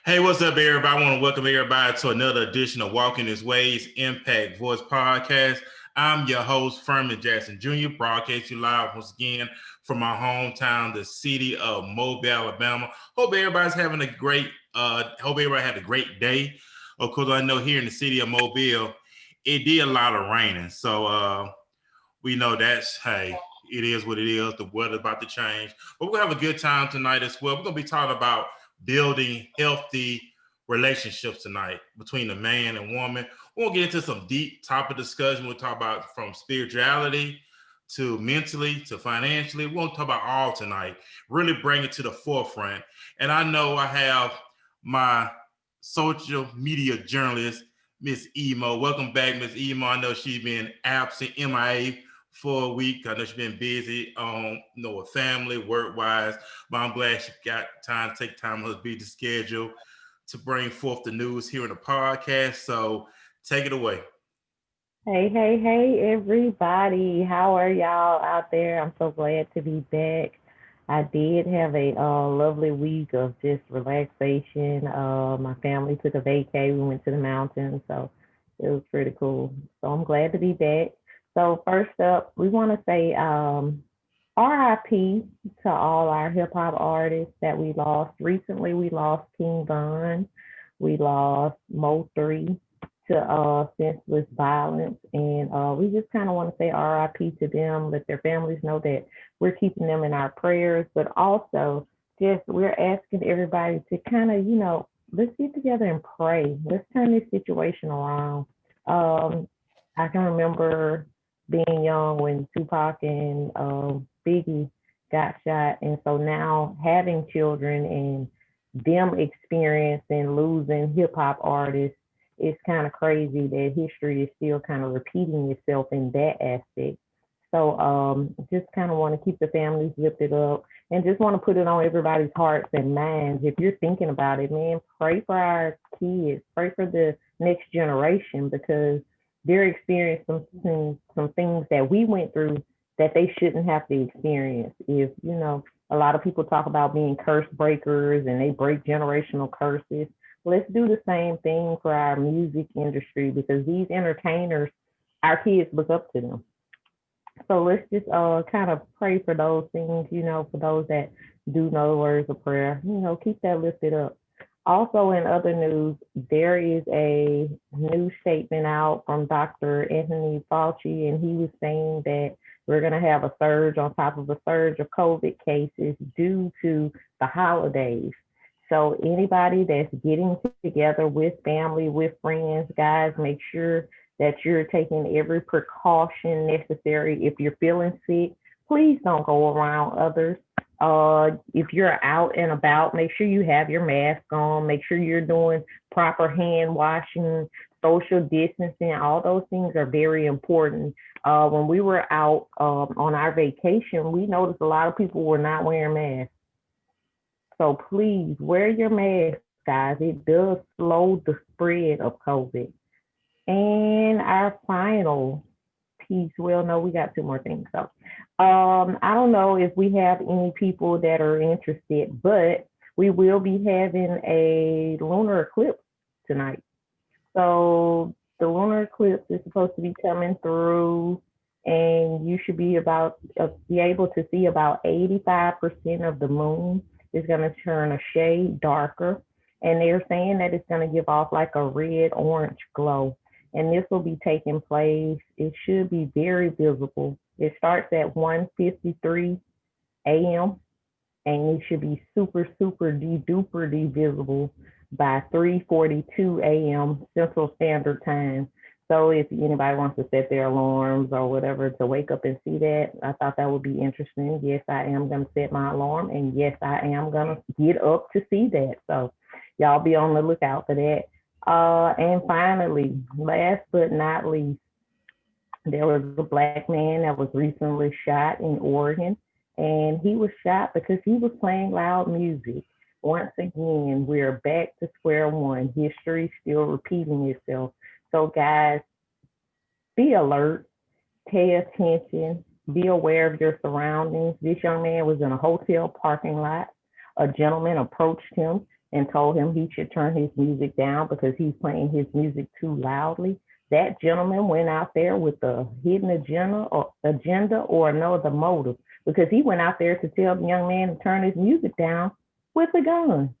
Hey, what's up, everybody? I want to welcome everybody to another edition of Walking His Ways Impact Voice Podcast. I'm your host, Furman Jackson Jr., broadcasting live once again from my hometown, the city of Mobile, Alabama. Hope everybody's having a great, hope everybody had a great day. Of course, I know here in the city of Mobile, it did a lot of raining. So we know that's, hey, it is what it is. The weather's about to change. But we're going to have a good time tonight as well. We're going to be talking about building healthy relationships tonight between the man and woman. We'll get into some deep topic discussion. We'll talk about from spirituality to mentally to financially. We'll talk about all tonight. Really bring it to the forefront. And I know I have my social media journalist, Miss Emo. Welcome back, Miss Emo. I know she's been absent, MIA for a week. I know she's been busy on with family, work-wise, but I'm glad she got time to take time on her busy schedule to bring forth the news here in the podcast. So take it away. Hey, everybody. How are y'all out there? I'm so glad to be back. I did have a lovely week of just relaxation. My family took a vacay. We went to the mountains, so it was pretty cool. So I'm glad to be back. So first up, we want to say RIP to all our hip hop artists that we lost. Recently, we lost King Von. We lost Mo3 to senseless violence. And we just kind of want to say RIP to them, let their families know that we're keeping them in our prayers, but also just we're asking everybody to kind of, let's get together and pray. Let's turn this situation around. I can remember being young when Tupac and Biggie got shot. And so now having children and them experiencing losing hip hop artists, it's kind of crazy that history is still kind of repeating itself in that aspect. So just kind of want to keep the families lifted up and just want to put it on everybody's hearts and minds. If you're thinking about it, man, pray for our kids, pray for the next generation because they're experiencing some things that we went through that they shouldn't have to experience. If, a lot of people talk about being curse breakers and they break generational curses. Let's do the same thing for our music industry because these entertainers, our kids look up to them. So let's just kind of pray for those things, for those that do know the words of prayer, keep that lifted up. Also, in other news, there is a new statement out from Dr. Anthony Fauci, and he was saying that we're going to have a surge on top of a surge of COVID cases due to the holidays. So anybody that's getting together with family, with friends, guys, make sure that you're taking every precaution necessary. If you're feeling sick, please don't go around others. If you're out and about, make sure you have your mask on. Make sure you're doing proper hand washing, social distancing. All those things are very important. When we were out on our vacation, we noticed a lot of people were not wearing masks. So please wear your mask, guys. It does slow the spread of COVID. And our final piece, well, no, we got two more things. So I don't know if we have any people that are interested, but we will be having a lunar eclipse tonight. So the lunar eclipse is supposed to be coming through, and you should be able to see about 85% of the moon is going to turn a shade darker. And they're saying that it's going to give off like a red orange glow. And this will be taking place. It should be very visible. It starts at 1:53 a.m. and it should be super, super duper visible by 3:42 a.m. Central Standard Time. So if anybody wants to set their alarms or whatever to wake up and see that, I thought that would be interesting. Yes, I am going to set my alarm, and yes, I am going to get up to see that. So y'all be on the lookout for that. And finally, last but not least, there was a black man that was recently shot in Oregon, and he was shot because he was playing loud music. Once again, we're back to square one. History still repeating itself. So, guys, be alert, pay attention, be aware of your surroundings. This young man was in a hotel parking lot. A gentleman approached him and told him he should turn his music down because he's playing his music too loudly. That gentleman went out there with a hidden agenda or another motive, because he went out there to tell the young man to turn his music down with a gun.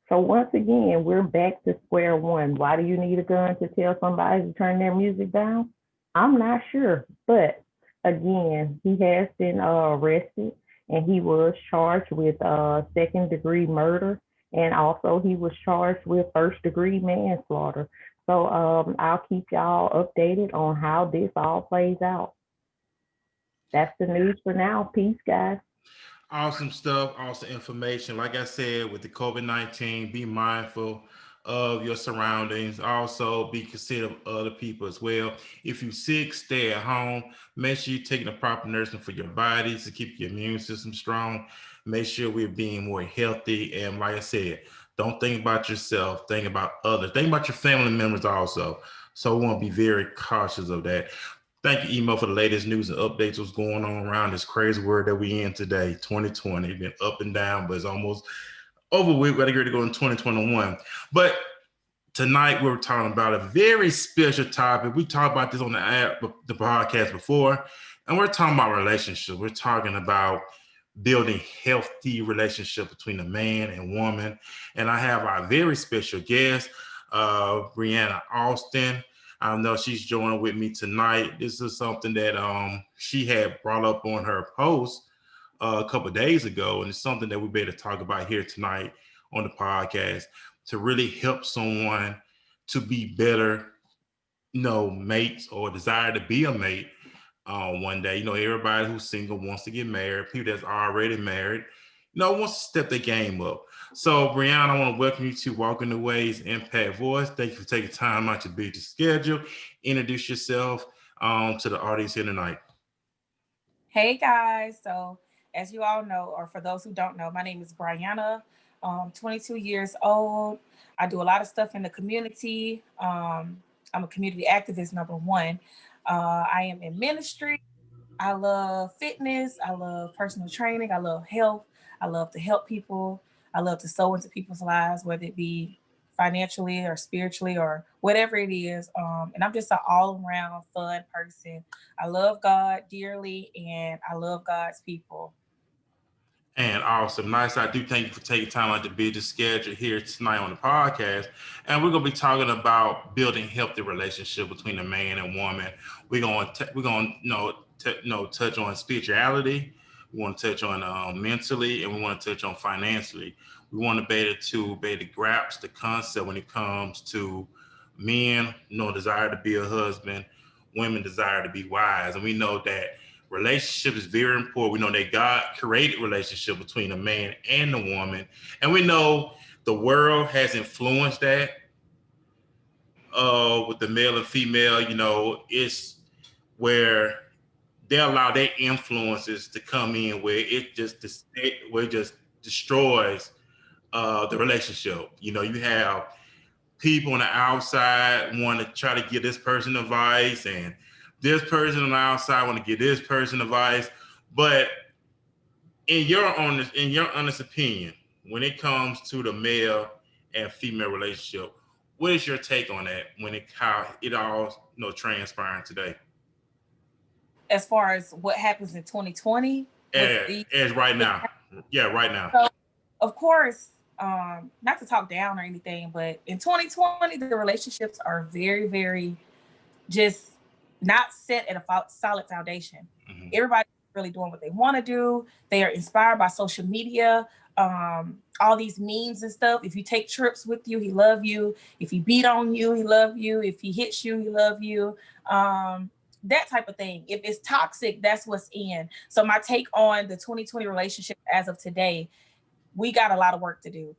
So once again, we're back to square one. Why do you need a gun to tell somebody to turn their music down? I'm not sure. But again, he has been arrested, and he was charged with second degree murder, and also he was charged with first degree manslaughter. So I'll keep y'all updated on how this all plays out. That's the news for now. Peace, guys. Awesome stuff, awesome information. Like I said, with the COVID-19, be mindful of your surroundings. Also, be considerate of other people as well. If you're sick, stay at home. Make sure you're taking the proper nursing for your body to keep your immune system strong. Make sure we're being more healthy. And like I said, don't think about yourself, think about others. Think about your family members also. So we want to be very cautious of that. Thank you, Emo, for the latest news and updates. What's going on around this crazy world that we in today, 2020. Been up and down, but it's almost over with. We're ready to go in 2021. But tonight we're talking about a very special topic. We talked about this on the podcast before, and we're talking about relationships. We're talking about building healthy relationship between a man and woman. And I have our very special guest, Bryana Austin. I know she's joining with me tonight. This is something that she had brought up on her post a couple of days ago, and it's something that we better talk about here tonight on the podcast to really help someone to be better, mates or desire to be a mate one day. Everybody who's single wants to get married. People that's already married, wants to step their game up. So, Bryana, I want to welcome you to Walking the Ways Impact Voice. Thank you for taking time out your busy schedule. Introduce yourself to the audience here tonight. Hey guys, so as you all know, or for those who don't know, my name is Bryana, 22 years old. I do a lot of stuff in the community. I'm a community activist, number one. I am in ministry. I love fitness. I love personal training. I love health. I love to help people. I love to sow into people's lives, whether it be financially or spiritually or whatever it is. And I'm just an all around fun person. I love God dearly and I love God's people. And awesome. Nice. I do thank you for taking time out to be the schedule here tonight on the podcast. And we're going to be talking about building healthy relationship between a man and woman. We're going to touch on spirituality. We want to touch on mentally, and we want to touch on financially. We want to be able to grasp the concept when it comes to men, desire to be a husband, women desire to be wives. And we know that relationship is very important. We know that God created relationship between a man and a woman. And we know the world has influenced that with the male and female. It's where they allow their influences to come in where it just destroys the relationship. You have people on the outside want to try to give this person advice, and this person on the outside want to give this person advice. But in your honest opinion, when it comes to the male and female relationship, what is your take on that? How it all transpiring today? As far as what happens in 2020, as right now, right now. So, of course, not to talk down or anything, but in 2020, the relationships are very, very just not set at a solid foundation. Mm-hmm. Everybody's really doing what they want to do. They are inspired by social media, all these memes and stuff. If you take trips with you, he love you. If he beat on you, he love you. If he hits you, he love you. That type of thing. If it's toxic, that's what's in. So my take on the 2020 relationship as of today, we got a lot of work to do.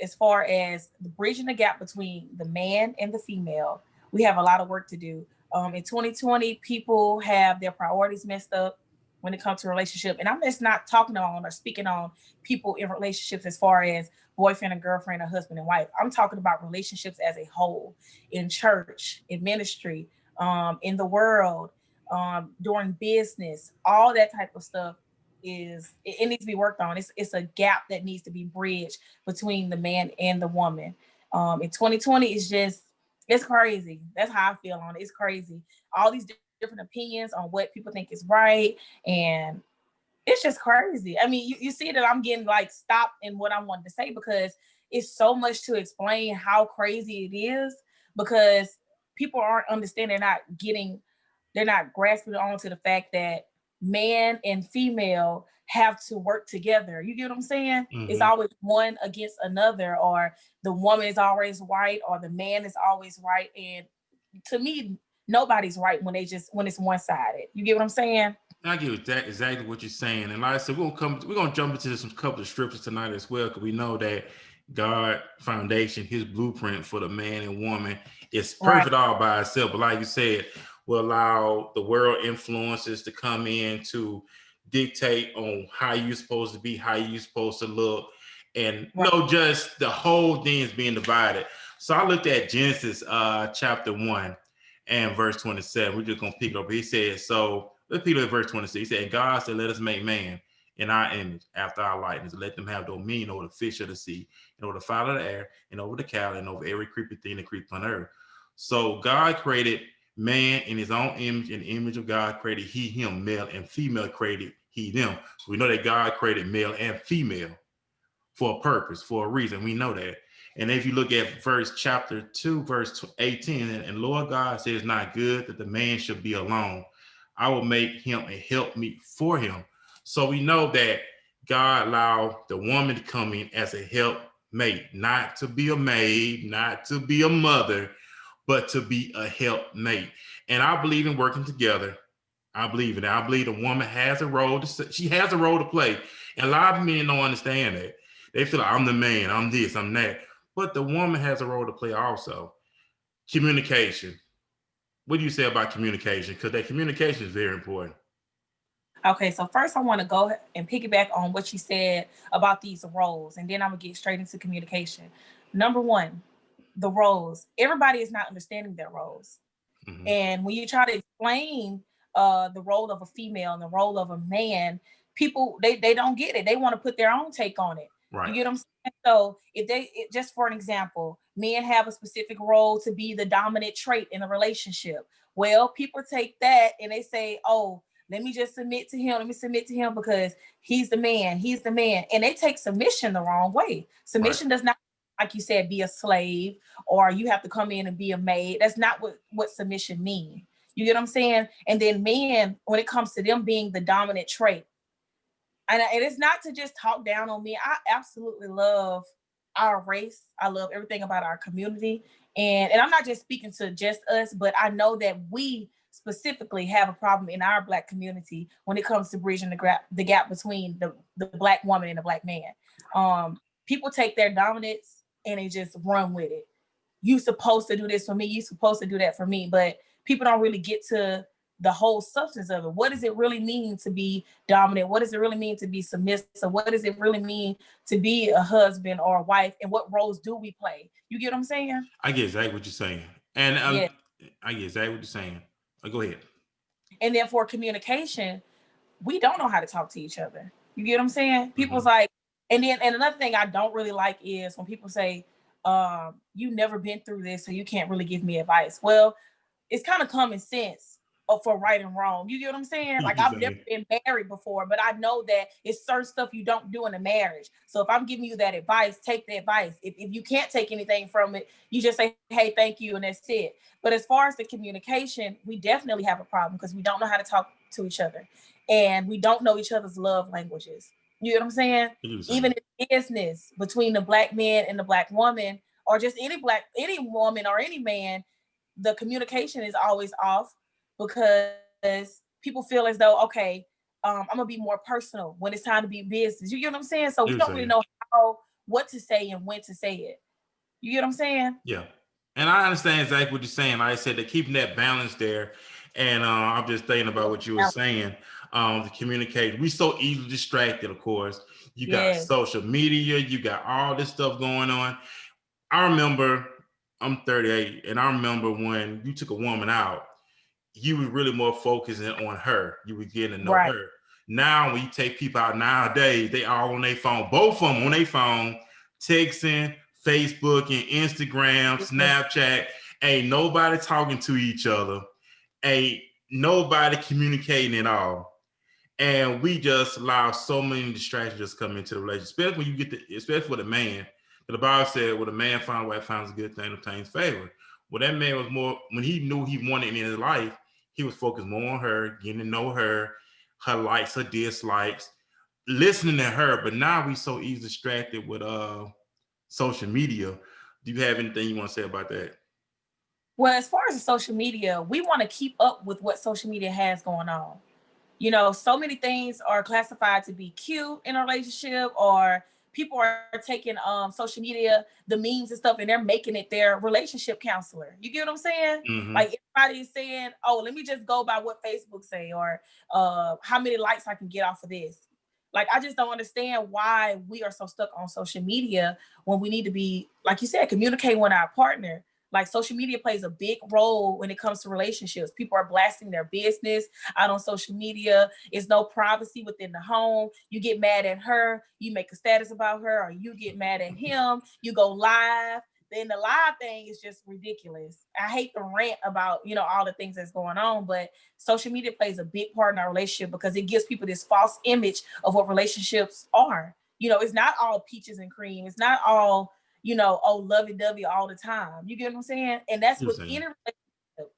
As far as bridging the gap between the man and the female, we have a lot of work to do. In 2020, people have their priorities messed up when it comes to relationship. And I'm just not talking on or speaking on people in relationships as far as boyfriend and girlfriend or husband and wife. I'm talking about relationships as a whole, in church, in ministry, in the world, during business, all that type of stuff it needs to be worked on. It's a gap that needs to be bridged between the man and the woman. In 2020, it's crazy. That's how I feel on it. It's crazy. All these different opinions on what people think is right, and it's just crazy. I mean, you see that I'm getting like stopped in what I wanted to say because it's so much to explain how crazy it is, because people aren't understanding, they're not grasping onto the fact that man and female have to work together. You get what I'm saying? Mm-hmm. It's always one against another, or the woman is always right, or the man is always right. And to me, nobody's right when it's one-sided. You get what I'm saying? I get exactly what you're saying, and like I said, we're gonna jump into some couple of scriptures tonight as well, because we know that God foundation, His blueprint for the man and woman is perfect all by itself. But like you said, will allow the world influences to come in to dictate on how you're supposed to be, how you're supposed to look, and just the whole thing is being divided. So I looked at Genesis chapter 1 and verse 27. We're just gonna pick it up. He said, so let's pick it up at verse 26. He said, God said, let us make man in our image, after our likeness, and let them have dominion over the fish of the sea, and over the fowl of the air, and over the cattle, and over every creeping thing that creeps on earth. So God created man in His own image. In the image of God created He him, male and female created He them. So we know that God created male and female for a purpose, for a reason. We know that. And if you look at chapter 2, verse 18, and Lord God says, it's not good that the man should be alone. I will make him a helpmeet for him. So we know that God allowed the woman to come in as a helpmate, not to be a maid, not to be a mother, but to be a helpmate. And I believe in working together. I believe in it. I believe the woman has a role to play. And a lot of men don't understand that. They feel like, I'm the man, I'm this, I'm that. But the woman has a role to play also. Communication. What do you say about communication? Because that communication is very important. Okay, so first I want to go and piggyback on what you said about these roles, and then I'm going to get straight into communication. Number one, the roles. Everybody is not understanding their roles. Mm-hmm. And when you try to explain the role of a female and the role of a man, people, they don't get it. They want to put their own take on it. Right. You get what I'm saying? So just for an example, men have a specific role to be the dominant trait in a relationship. Well, people take that and they say, oh, let me just submit to him. Let me submit to him because he's the man. He's the man. And they take submission the wrong way. Submission does not, like you said, be a slave, or you have to come in and be a maid. That's not what submission means. You get what I'm saying? And then men, when it comes to them being the dominant trait, and it's not to just talk down on me. I absolutely love our race. I love everything about our community. And I'm not just speaking to just us, but I know that we specifically have a problem in our Black community when it comes to bridging the gap between the Black woman and the Black man. People take their dominance and they just run with it. You supposed to do this for me. You supposed to do that for me. But people don't really get to the whole substance of it. What does it really mean to be dominant? What does it really mean to be submissive? What does it really mean to be a husband or a wife? And what roles do we play? You get what I'm saying? I get exactly what you're saying. And I get exactly what you're saying. Go ahead. And then for communication, we don't know how to talk to each other. You get what I'm saying? People's like, and another thing I don't really like is when people say, you never been through this, so you can't really give me advice. Well, it's kind of common sense for right and wrong. You get what I'm saying? Like, I've never been married before, but I know that it's certain stuff you don't do in a marriage. So if I'm giving you that advice, take the advice. If you can't take anything from it, you just say, hey, thank you, and that's it. But as far as the communication, we definitely have a problem because we don't know how to talk to each other. And we don't know each other's love languages. You know what I'm saying? Even in business, between the Black man and the Black woman, or just any woman or any man, the communication is always off because people feel as though, okay, I'm gonna be more personal when it's time to be business. You get what I'm saying? So we don't really know what to say and when to say it. You get what I'm saying? Yeah. And I understand exactly what you're saying. Like I said, they're keeping that balance there. And I'm just thinking about what you were saying. To communicate, we so easily distracted, of course. You got social media, you got all this stuff going on. I remember, I'm 38, and I remember when you took a woman out, you were really more focusing on her. You were getting to know her. Now, when you take people out nowadays, they all on their phone, both of them on their phone, texting, Facebook and Instagram, Snapchat. Ain't nobody talking to each other. Ain't nobody communicating at all. And we just allow so many distractions just come into the relationship, especially when you get especially with a man. The Bible said, "When a man finds a wife, finds a good thing, obtains favor." Well, that man was more, when he knew he wanted it in his life, he was focused more on her, getting to know her, her likes, her dislikes, listening to her. But now we so easily distracted with social media. Do you have anything you want to say about that? Well, as far as the social media, we want to keep up with what social media has going on. You know, so many things are classified to be cute in a relationship, or people are taking social media, the memes and stuff, and they're making it their relationship counselor. You get what I'm saying? Mm-hmm. Like everybody's saying, oh, let me just go by what Facebook say, or how many likes I can get off of this. Like, I just don't understand why we are so stuck on social media when we need to be, like you said, communicating with our partner. Like, social media plays a big role when it comes to relationships. People are blasting their business out on social media. It's no privacy within the home. You get mad at her, you make a status about her, or you get mad at him, you go live. Then the live thing is just ridiculous. I hate to rant about, you know, all the things that's going on, but social media plays a big part in our relationship because it gives people this false image of what relationships are. You know, it's not all peaches and cream. It's not all, you know, oh, lovey-dovey all the time. You get what I'm saying? And that's with any relationship.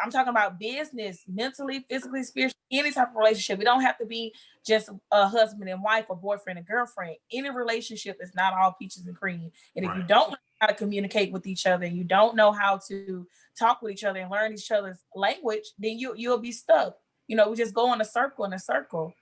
I'm talking about business, mentally, physically, spiritually, any type of relationship. It don't have to be just a husband and wife or boyfriend and girlfriend. Any relationship is not all peaches and cream. And if you don't know how to communicate with each other, and you don't know how to talk with each other and learn each other's language, then you'll be stuck. You know, we just go in a circle and a circle.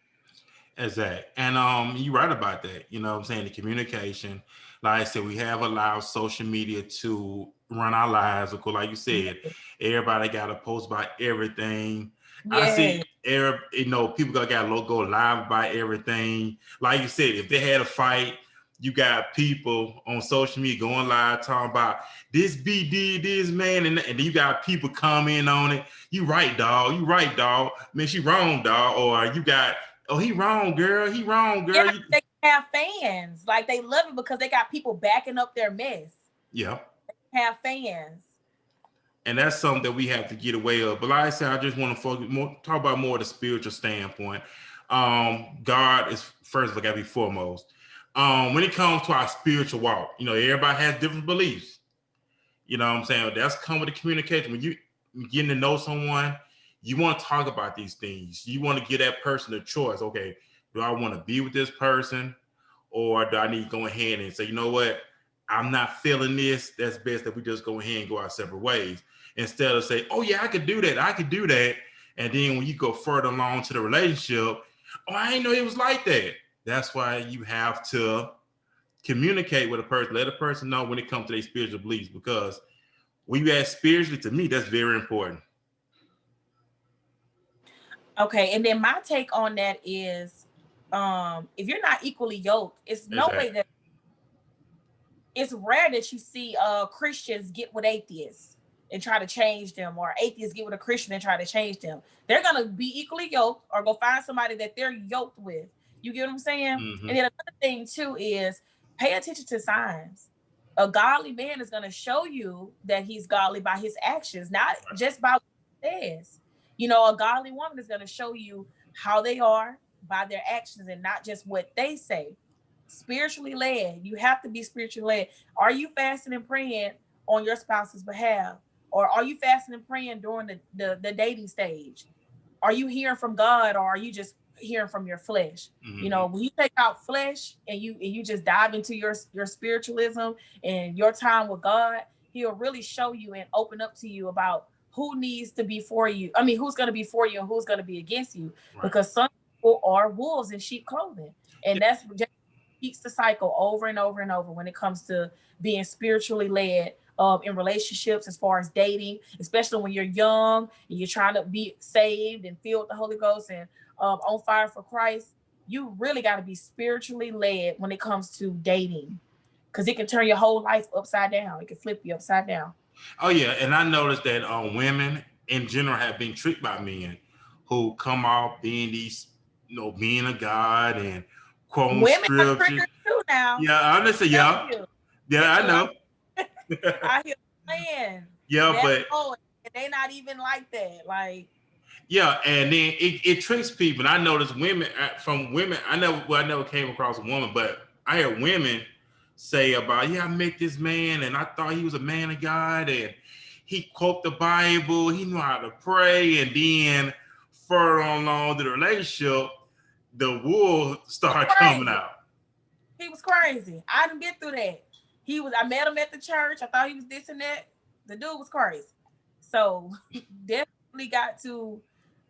Exactly. And you're right about that. You know what I'm saying? The communication. Like I said, we have allowed social media to run our lives. Of course, like you said, everybody got to post about everything. Yeah. I see, people got to go live about everything. Like you said, if they had a fight, you got people on social media going live talking about this B did this, man, and then you got people comment on it. You right, dog. You right, dog. Man, she wrong, dog. Or you got, oh, he wrong, girl. He wrong, girl. Yeah, they have fans. Like, they love it because they got people backing up their mess. Yeah. They have fans. And that's something that we have to get away of. But like I said, I just want to focus more, talk about more of the spiritual standpoint. God is first, got to be foremost. When it comes to our spiritual walk, you know, everybody has different beliefs. You know what I'm saying? That's come with the communication. When you getting to know someone, you want to talk about these things. You want to give that person a choice. Okay, do I want to be with this person, or do I need to go ahead and say, you know what, I'm not feeling this. That's best that we just go ahead and go our separate ways, instead of say, oh yeah, I could do that. I could do that. And then when you go further along to the relationship, oh, I didn't know it was like that. That's why you have to communicate with a person, let a person know when it comes to their spiritual beliefs, because when you ask spiritually, to me, that's very important. Okay, and then my take on that is, if you're not equally yoked, it's no way that it's rare that you see Christians get with atheists and try to change them, or atheists get with a Christian and try to change them. They're gonna be equally yoked, or go find somebody that they're yoked with. You get what I'm saying? Mm-hmm. And then another thing too is, pay attention to signs. A godly man is gonna show you that he's godly by his actions, not just by what he says. You know, a godly woman is gonna show you how they are by their actions and not just what they say. Spiritually led. You have to be spiritually led. Are you fasting and praying on your spouse's behalf? Or are you fasting and praying during the dating stage? Are you hearing from God, or are you just hearing from your flesh? Mm-hmm. You know, when you take out flesh and you just dive into your spiritualism and your time with God, he'll really show you and open up to you about who needs to be for you. I mean, who's going to be for you and who's going to be against you. Right. Because some people are wolves in sheep clothing. And that's just keeps the cycle over and over and over when it comes to being spiritually led in relationships, as far as dating, especially when you're young and you're trying to be saved and filled with the Holy Ghost and on fire for Christ. You really got to be spiritually led when it comes to dating, because it can turn your whole life upside down. It can flip you upside down. Oh yeah, and I noticed that women in general have been tricked by men who come off being these being a God and quoting Women are scripture. triggered too now. Yeah, honestly, yeah. Yeah, I know. I hear playing. Yeah, That's but Lord, and they not even like that. Like, yeah, and then it tricks people. And I noticed women from women. I never came across a woman, but I heard women say about, I met this man and I thought he was a man of God and he quote the Bible, he knew how to pray, and then further along the relationship, the wool started coming out. He was crazy. I didn't get through that. I met him at the church. I thought he was this and that. The dude was crazy. So definitely got to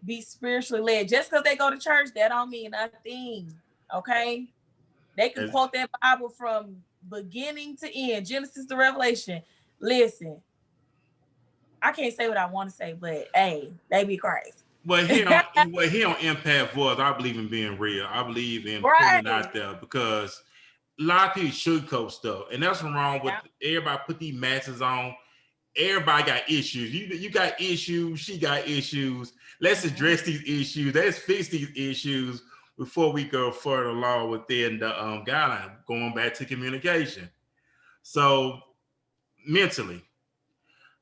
be spiritually led. Just because they go to church, that don't mean nothing. Okay? They can quote that Bible from beginning to end, Genesis to Revelation. Listen, I can't say what I want to say, but hey, they be crazy. Well, here on Impact Voice, I believe in being real. I believe in putting it out there, because a lot of people sugarcoat stuff, and that's what's wrong with everybody. Put these masses on. Everybody got issues. You got issues. She got issues. Let's address these issues. Let's fix these issues before we go further along within the guideline. Going back to communication. So mentally,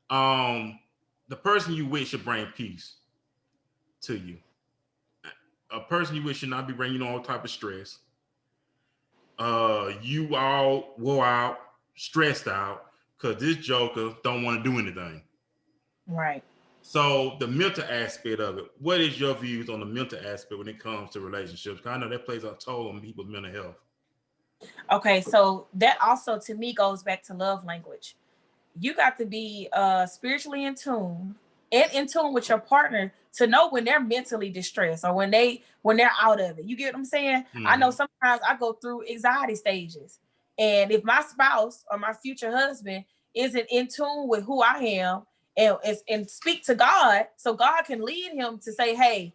the person you with should bring peace to you. A person you with should not be bringing all type of stress. You all wore out, stressed out, because this joker don't want to do anything. Right. So the mental aspect of it, what is your views on the mental aspect when it comes to relationships? I know that plays a toll on people's mental health. Okay, so that also to me goes back to love language. You got to be spiritually in tune and in tune with your partner to know when they're mentally distressed or when they're out of it. You get what I'm saying? Mm-hmm. I know sometimes I go through anxiety stages, and if my spouse or my future husband isn't in tune with who I am and speak to God, so God can lead him to say, hey,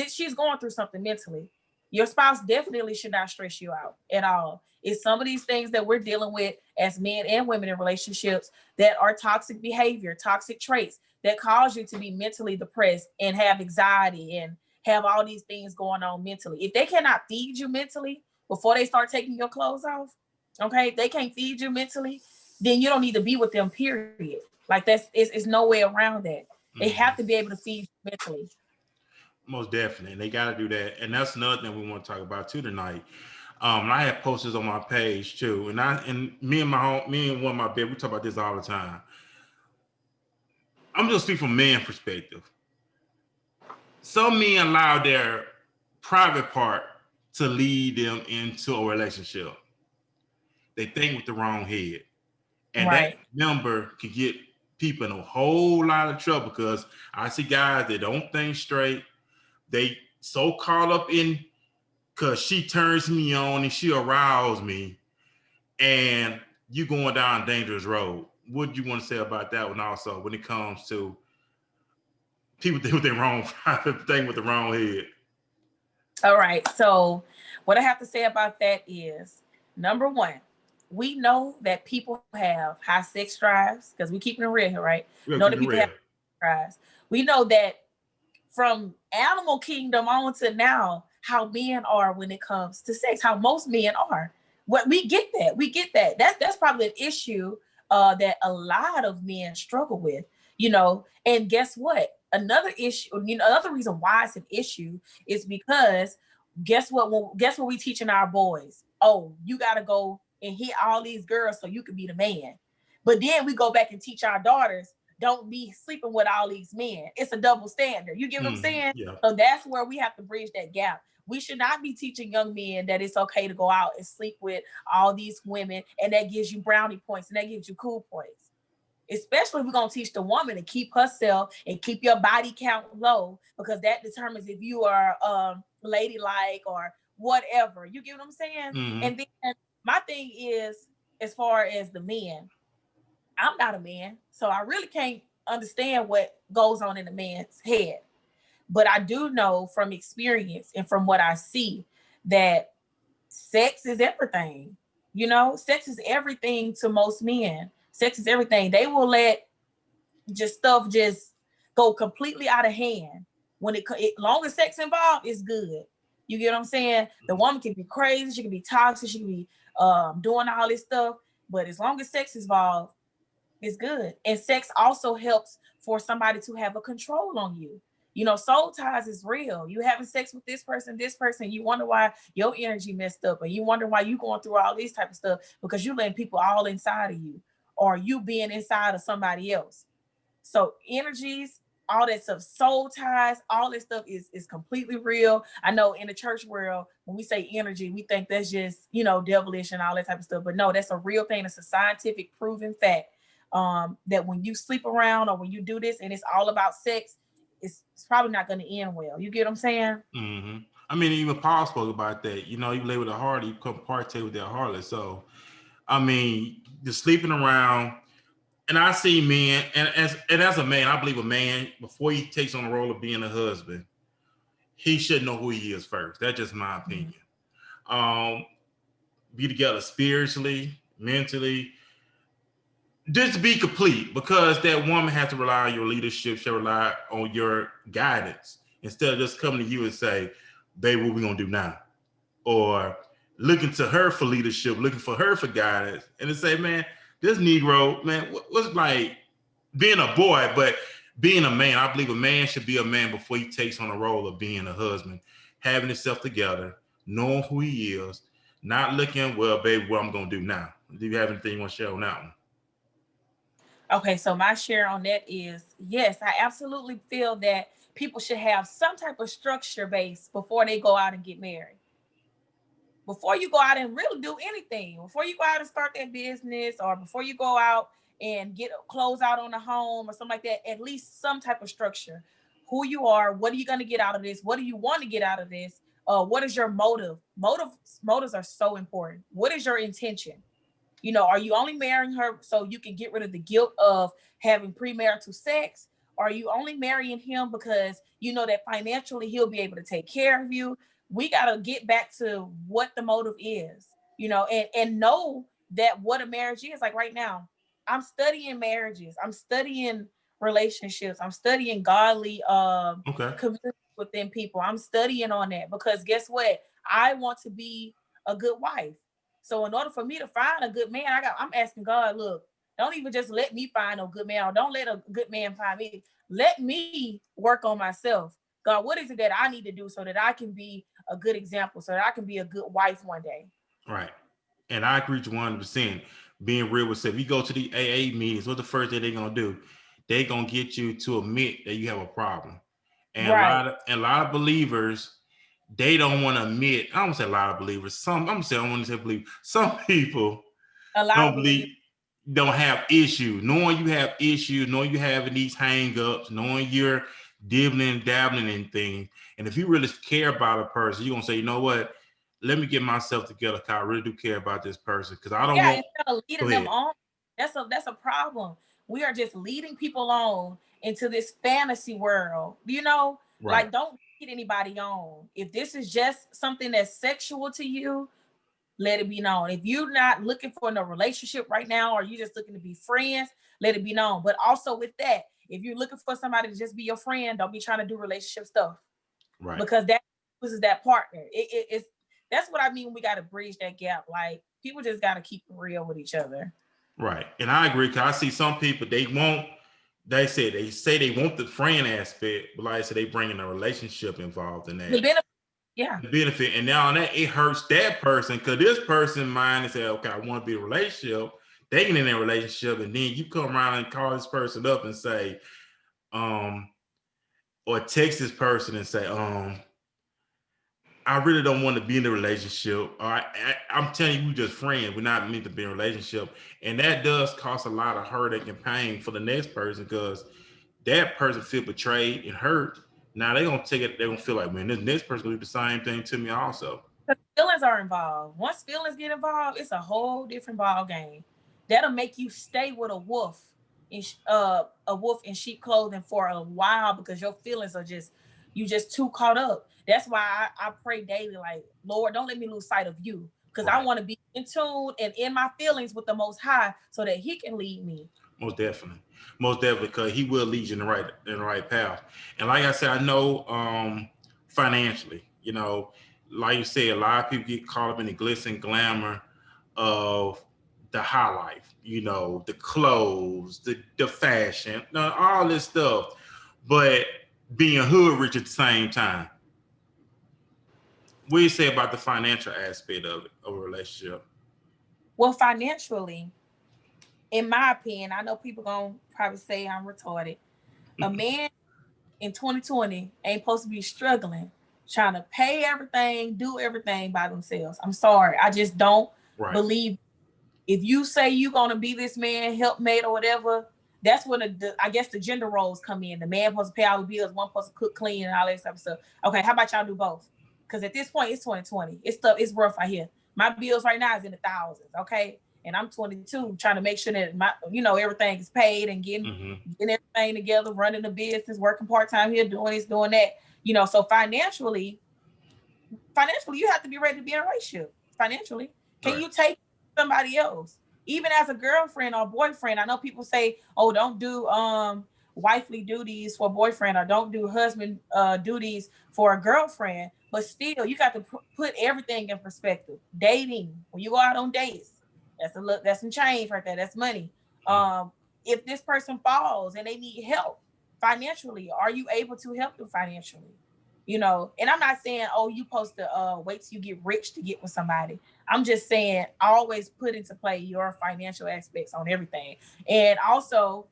she's going through something mentally. Your spouse definitely should not stress you out at all. It's some of these things that we're dealing with as men and women in relationships that are toxic behavior, toxic traits that cause you to be mentally depressed and have anxiety and have all these things going on mentally. If they cannot feed you mentally before they start taking your clothes off, okay, if they can't feed you mentally, then you don't need to be with them, period. Like it's no way around that. They have to be able to feed you mentally. Most definitely. They got to do that. And that's another thing we want to talk about too tonight. I have posters on my page too. And me and one of my bed, we talk about this all the time. I'm just speaking from man's perspective. Some men allow their private part to lead them into a relationship. They think with the wrong head. And that number can get people in a whole lot of trouble, because I see guys that don't think straight. They so caught up in, because she turns me on and she arouses me, and you going down a dangerous road. What do you want to say about that one also when it comes to people think with their wrong thing with the wrong head? All right. So what I have to say about that is, number one, we know that people have high sex drives, because we keeping it real here, right? We know that people have drives. We know that from animal kingdom on to now, how men are when it comes to sex, how most men are. What we get that. That's probably an issue that a lot of men struggle with, and guess what? Another issue, another reason why it's an issue is because guess what we teaching our boys? Oh, you got to go and hit all these girls so you can be the man. But then we go back and teach our daughters, don't be sleeping with all these men. It's a double standard. You get what I'm saying? Yeah. So that's where we have to bridge that gap. We should not be teaching young men that it's okay to go out and sleep with all these women, and that gives you brownie points and that gives you cool points. Especially if we're going to teach the woman to keep herself and keep your body count low, because that determines if you are ladylike or whatever. You get what I'm saying? Mm-hmm. And then my thing is, as far as the men, I'm not a man, so I really can't understand what goes on in a man's head. But I do know from experience and from what I see that sex is everything. Sex is everything to most men. Sex is everything. They will let stuff go completely out of hand. When long as sex involved, is good. You get what I'm saying? The woman can be crazy, she can be toxic, she can be doing all this stuff, but as long as sex is involved, it's good. And sex also helps for somebody to have a control on you. You know, soul ties is real. You having sex with this person, you wonder why your energy messed up, and you wonder why you going through all these type of stuff, because you letting people all inside of you, or you being inside of somebody else. So energies, all that stuff, soul ties, all that stuff is completely real. I know in the church world, when we say energy, we think that's just, you know, devilish and all that type of stuff. But no, that's a real thing. It's a scientific proven fact, that when you sleep around or when you do this and it's all about sex, it's probably not going to end well. You get what I'm saying? Mm-hmm. I mean, even Paul spoke about that. You know, you lay with a harlot, you come partake with that harlot. So, I mean, the sleeping around, and I see men, and as a man, I believe a man, before he takes on the role of being a husband, he should know who he is first. That's just my opinion. Be together spiritually, mentally, just to be complete, because that woman has to rely on your leadership, she'll rely on your guidance, instead of just coming to you and say, babe, what we gonna do now? Or looking to her for leadership, looking for her for guidance, and to say, man, this Negro, man, what's like being a boy, but being a man. I believe a man should be a man before he takes on the role of being a husband, having himself together, knowing who he is, not looking, well, baby, what I'm gonna do now. Do you have anything you want to share on that one? Okay, so my share on that is, yes, I absolutely feel that people should have some type of structure base before they go out and get married. Before you go out and really do anything, before you go out and start that business, or before you go out and get close out on a home or something like that, at least some type of structure. Who you are, what are you going to get out of this? What do you want to get out of this? What is your motive? Motives are so important. What is your intention? You know, are you only marrying her so you can get rid of the guilt of having premarital sex? Or are you only marrying him because you know that financially he'll be able to take care of you? We got to get back to what the motive is, you know, and know that what a marriage is. Like right now, I'm studying marriages. I'm studying relationships. I'm studying godly community within people. I'm studying on that because guess what? I want to be a good wife. So in order for me to find a good man, I'm asking God, look, don't even just let me find a good man, or don't let a good man find me. Let me work on myself. God, what is it that I need to do so that I can be a good example, so that I can be a good wife one day? Right. And I agree with you 100%. Being real with yourself. You go to the AA meetings, what's the first thing they're gonna do? They're gonna get you to admit that you have a problem. And right. a lot of believers, they don't want to admit. I don't say a lot of believers. Some, I'm gonna say, I don't want to say believe. Some people A lot don't of believers don't have issues. Knowing you have issues, knowing you having these hang-ups, knowing you're dibbling and dabbling in things. And if you really care about a person, you're gonna say, you know what? Let me get myself together, because I really do care about this person. Because I don't want. instead of leading them on, that's a problem. We are just leading people on into this fantasy world, you know, Right. like don't lead anybody on. If this is just something that's sexual to you, let it be known. If you're not looking for a relationship right now, or you just looking to be friends, let it be known. But also with that, if you're looking for somebody to just be your friend, don't be trying to do relationship stuff. Right. Because that is that partner. It's that's what I mean. We got to bridge that gap. Like people just got to keep it real with each other. Right. And I agree, because I see some people, they say they want the friend aspect, but like I said, they bringing a relationship involved in that. The benefit, yeah. The benefit. And now that it hurts that person, because this person mind and say, okay, I want to be in a relationship. They get in a relationship, and then you come around and call this person up and say, or text this person and say, I really don't want to be in a relationship. I'm telling you, we're just friends. We're not meant to be in a relationship. And that does cause a lot of heartache and pain for the next person, because that person feel betrayed and hurt. Now they're going to take it. They're going to feel like, man, this next person will do the same thing to me also. Feelings are involved. Once feelings get involved, it's a whole different ball game. That'll make you stay with a wolf in sheep clothing for a while, because your feelings are you just too caught up. That's why I pray daily, like, Lord, don't let me lose sight of you, because I want to be in tune and in my feelings with the Most High, so that He can lead me. Most definitely, because He will lead you in the right path. And like I said, I know financially, you know, like you said, a lot of people get caught up in the glitz and glamour of the high life, the clothes, the fashion, all this stuff, but being hood rich at the same time. What do you say about the financial aspect of a relationship? Well, financially, in my opinion, I know people gonna probably say I'm retarded. A man in 2020 ain't supposed to be struggling, trying to pay everything, do everything by themselves. I'm sorry. I just don't believe. If you say you're gonna be this man, helpmate or whatever, that's when I guess the gender roles come in. The man supposed to pay all the bills, one supposed to cook, clean, and all that type of stuff. Okay, how about y'all do both? Because at this point, it's 2020. It's rough out here. My bills right now is in the thousands. Okay, and I'm 22, trying to make sure that everything is paid and getting everything together, running the business, working part time here, doing this, doing that. So financially, you have to be ready to be in a relationship. Financially, can you take somebody else? Even as a girlfriend or boyfriend, I know people say, "Oh, don't do wifely duties for a boyfriend, or don't do husband duties for a girlfriend." But still, you got to put everything in perspective. Dating, when you go out on dates, that's some change right there. That's money. If this person falls and they need help financially, are you able to help them financially? And I'm not saying, oh, you supposed to wait till you get rich to get with somebody. I'm just saying always put into play your financial aspects on everything. And also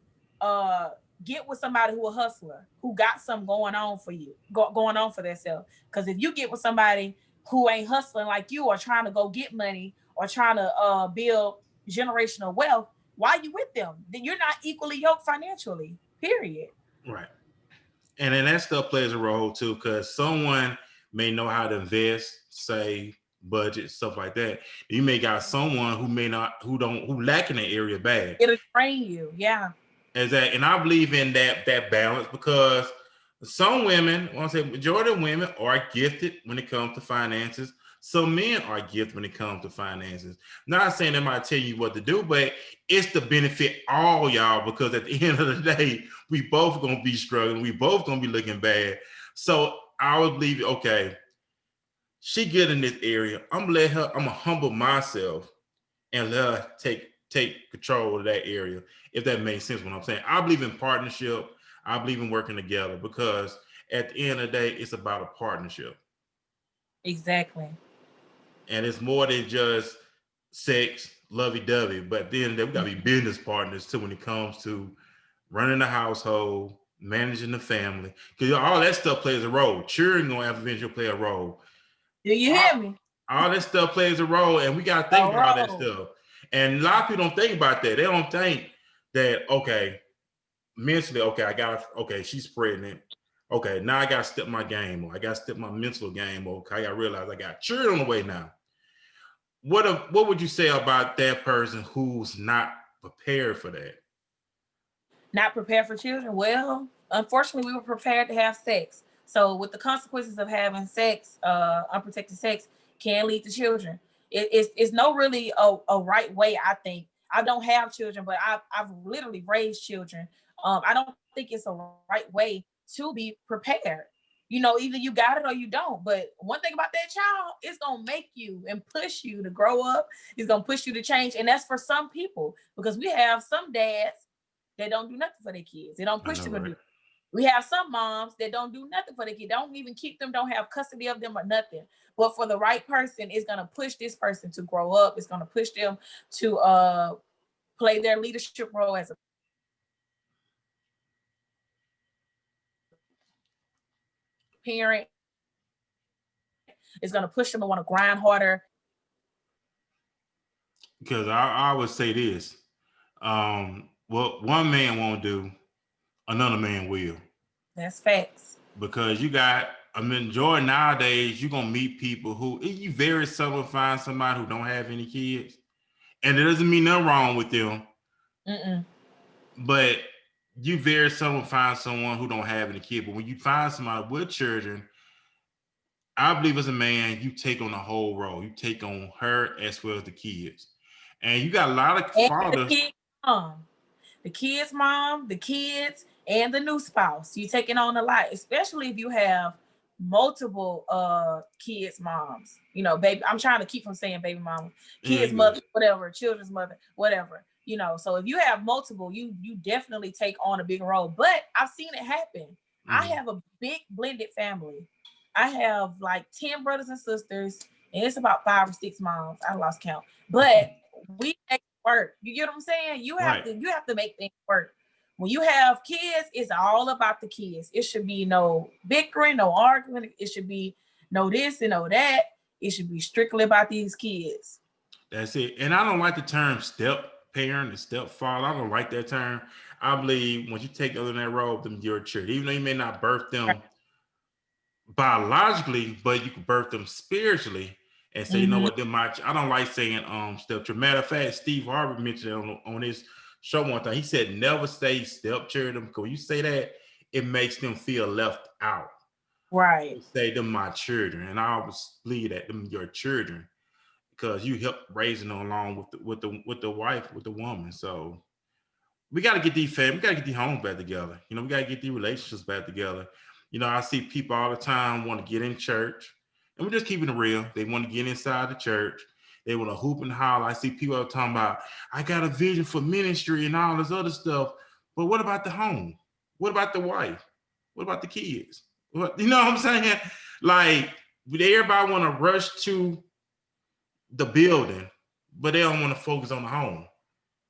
get with somebody who a hustler, who got something going on for you, going on for themselves. Because if you get with somebody who ain't hustling like you, or trying to go get money, or trying to build generational wealth, why you with them? Then you're not equally yoked financially, period. Right. And then that stuff plays a role too, because someone may know how to invest, save, budget, stuff like that. You may got someone who lack in that area bad. It'll train you, yeah. Exactly. And I believe in that balance, because some women, I want to say majority of women, are gifted when it comes to finances. Some men are gifted when it comes to finances. Not saying they might tell you what to do, but it's to benefit all y'all, because at the end of the day, we both gonna be struggling. We both gonna be looking bad. So I would believe, okay, she good in this area. I'm gonna humble myself and let her take control of that area, if that makes sense what I'm saying. I believe in partnership. I believe in working together, because at the end of the day, it's about a partnership. Exactly. And it's more than just sex, lovey-dovey, but then we gotta be business partners too when it comes to running the household, managing the family, because all that stuff plays a role. Children gonna have eventually play a role. Do you hear me? All that stuff plays a role, and we gotta think about all that stuff. And a lot of people don't think about that. They don't think that, okay, mentally, okay, she's pregnant. Okay, now I gotta step my game, or I gotta step my mental game, or I gotta realize I got children on the way now. What would you say about that person who's not prepared for that? Not prepared for children? Well, unfortunately, we were prepared to have sex. So with the consequences of having sex, unprotected sex can lead to children. It's no really a right way, I think. I don't have children, but I've literally raised children. I don't think it's a right way to be prepared. Either you got it or you don't. But one thing about that child, it's gonna make you and push you to grow up. It's gonna push you to change. And that's for some people, because we have some dads that don't do nothing for their kids. They don't push them to do. We have some moms that don't do nothing for their kids. Don't even keep them, don't have custody of them or nothing. But for the right person, it's gonna push this person to grow up. It's gonna push them to play their leadership role as a parent. It's gonna push them to want to grind harder. Because I would say this. What one man won't do, another man will. That's facts. Because you got a majority nowadays, you're gonna meet people who you very seldom find somebody who don't have any kids. And it doesn't mean nothing wrong with them. But you very seldom find someone who don't have any kids. But when you find somebody with children, I believe as a man, you take on the whole role. You take on her as well as the kids. And you got a lot of fathers. The kid's mom, the kids, and the new spouse. You're taking on a lot, especially if you have multiple kids moms, you know, baby, I'm trying to keep from saying baby mama, kids Yeah, mother, whatever, children's mother, whatever, you know. So if you have multiple, you definitely take on a big role. But I've seen it happen. I have a big blended family. I have like 10 brothers and sisters, and it's about 5 or 6 moms. I lost count. But we make it work. You get what I'm saying? right. You have to make things work. When you have kids, it's all about the kids. It should be no bickering, no arguing. It should be no this and no that. It should be strictly about these kids. That's it. And I don't like the term step parent and stepfather. I don't like that term. I believe when you take other than that role, them you're a child. Even though you may not birth them biologically, but you can birth them spiritually and say, you know what, I don't like saying stepchildren. Matter of fact, Steve Harvey mentioned on his show one time. He said never say stepchildren, because when you say that, it makes them feel left out. Right. You say them my children, and I always believe that them your children, because you help raising them along with the wife, with the woman. So we got to get these families, we got to get these homes back together. You know, we got to get these relationships back together. You know, I see people all the time want to get in church, and we're just keeping it real. They want to get inside the church. They want to hoop and holler. I see people talking about, I got a vision for ministry and all this other stuff. But what about the home? What about the wife? What about the kids? What, you know what I'm saying? Like, everybody want to rush to the building, but they don't want to focus on the home.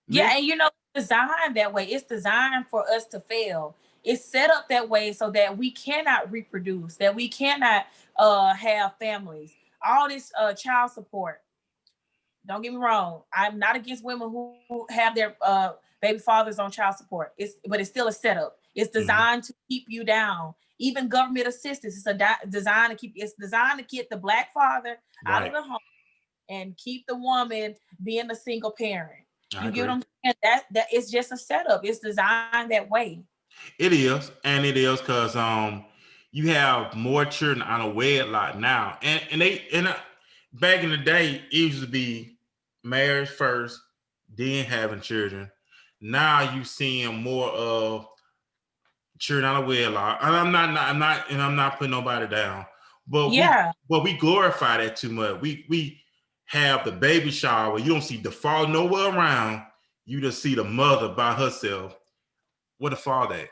Yeah, and you know, it's designed that way. It's designed for us to fail. It's set up that way so that we cannot reproduce, that we cannot have families. All this child support. Don't get me wrong. I'm not against women who have their baby fathers on child support. But it's still a setup. It's designed to keep you down. Even government assistance is designed to keep. It's designed to get the black father out of the home and keep the woman being a single parent. You get what I'm saying? That it's just a setup. It's designed that way. It is, and it is because you have more children out of wedlock now, and back in the day it used to be marriage first, then having children. Now you seeing more of children out of wedlock, and I'm not putting nobody down, but we glorify that too much. We have the baby shower. You don't see the father nowhere around. You just see the mother by herself. What the father at?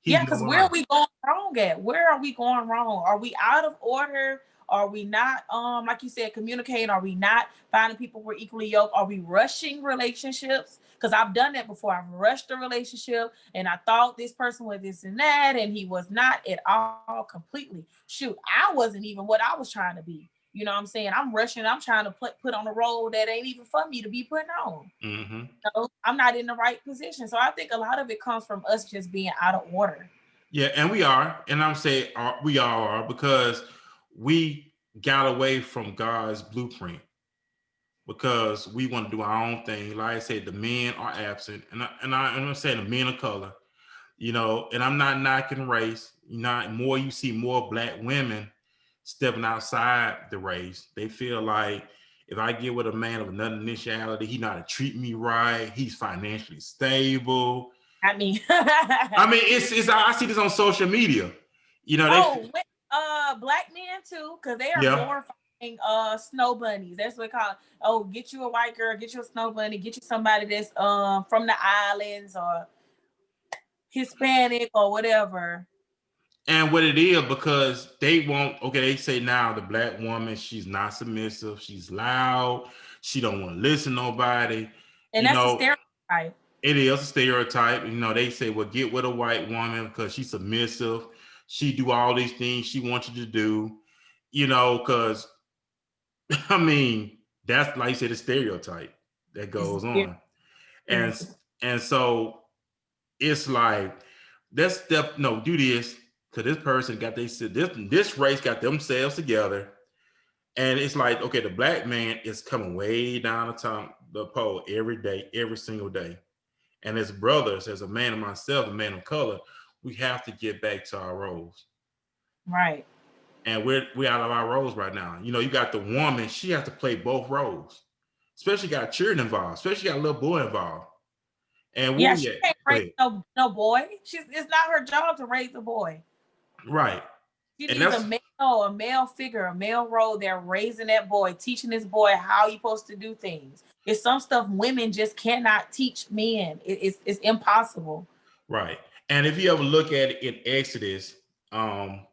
Because where are we going wrong at? Where are we going wrong? Are we out of order? Are we not, like you said, communicating? Are we not finding people we're equally yoked? Are we rushing relationships? Because I've done that before. I've rushed a relationship and I thought this person was this and that, and he was not at all completely. Shoot, I wasn't even what I was trying to be. You know what I'm saying? I'm rushing. I'm trying to put on a role that ain't even for me to be putting on. So I'm not in the right position. So I think a lot of it comes from us just being out of order. Yeah, and we are. And I'm saying we all are, because we got away from God's blueprint, because we want to do our own thing. Like I said, the men are absent. I'm saying the men of color, you know, and I'm not knocking race. You see more black women stepping outside the race. They feel like if I get with a man of another nationality, he not to treat me right. He's financially stable. I mean, it's I see this on social media. You know, black men too, because they are glorifying snow bunnies. That's what they call it. Oh, get you a white girl, get you a snow bunny, get you somebody that's from the islands or Hispanic or whatever. And what it is, because they say now the black woman, she's not submissive, she's loud, she don't want to listen to nobody. And that's a stereotype. It is a stereotype. You know, they say, well, get with a white woman because she's submissive. She do all these things she wants you to do, you know, because, I mean, that's, like you said, a stereotype that goes on. And so it's like, do this, because this person got this race got themselves together. And it's like, okay, the black man is coming way down the pole every day, every single day. And as brothers, as a man of myself, a man of color, we have to get back to our roles. Right. And we're out of our roles right now. You know, you got the woman, she has to play both roles. Especially got children involved, especially got a little boy involved. And she can't raise no boy. It's not her job to raise a boy. Right. She needs a male figure, a male role. They're raising that boy, teaching this boy how you're supposed to do things. It's some stuff women just cannot teach men. It's impossible. Right. And if you ever look at it in Exodus, it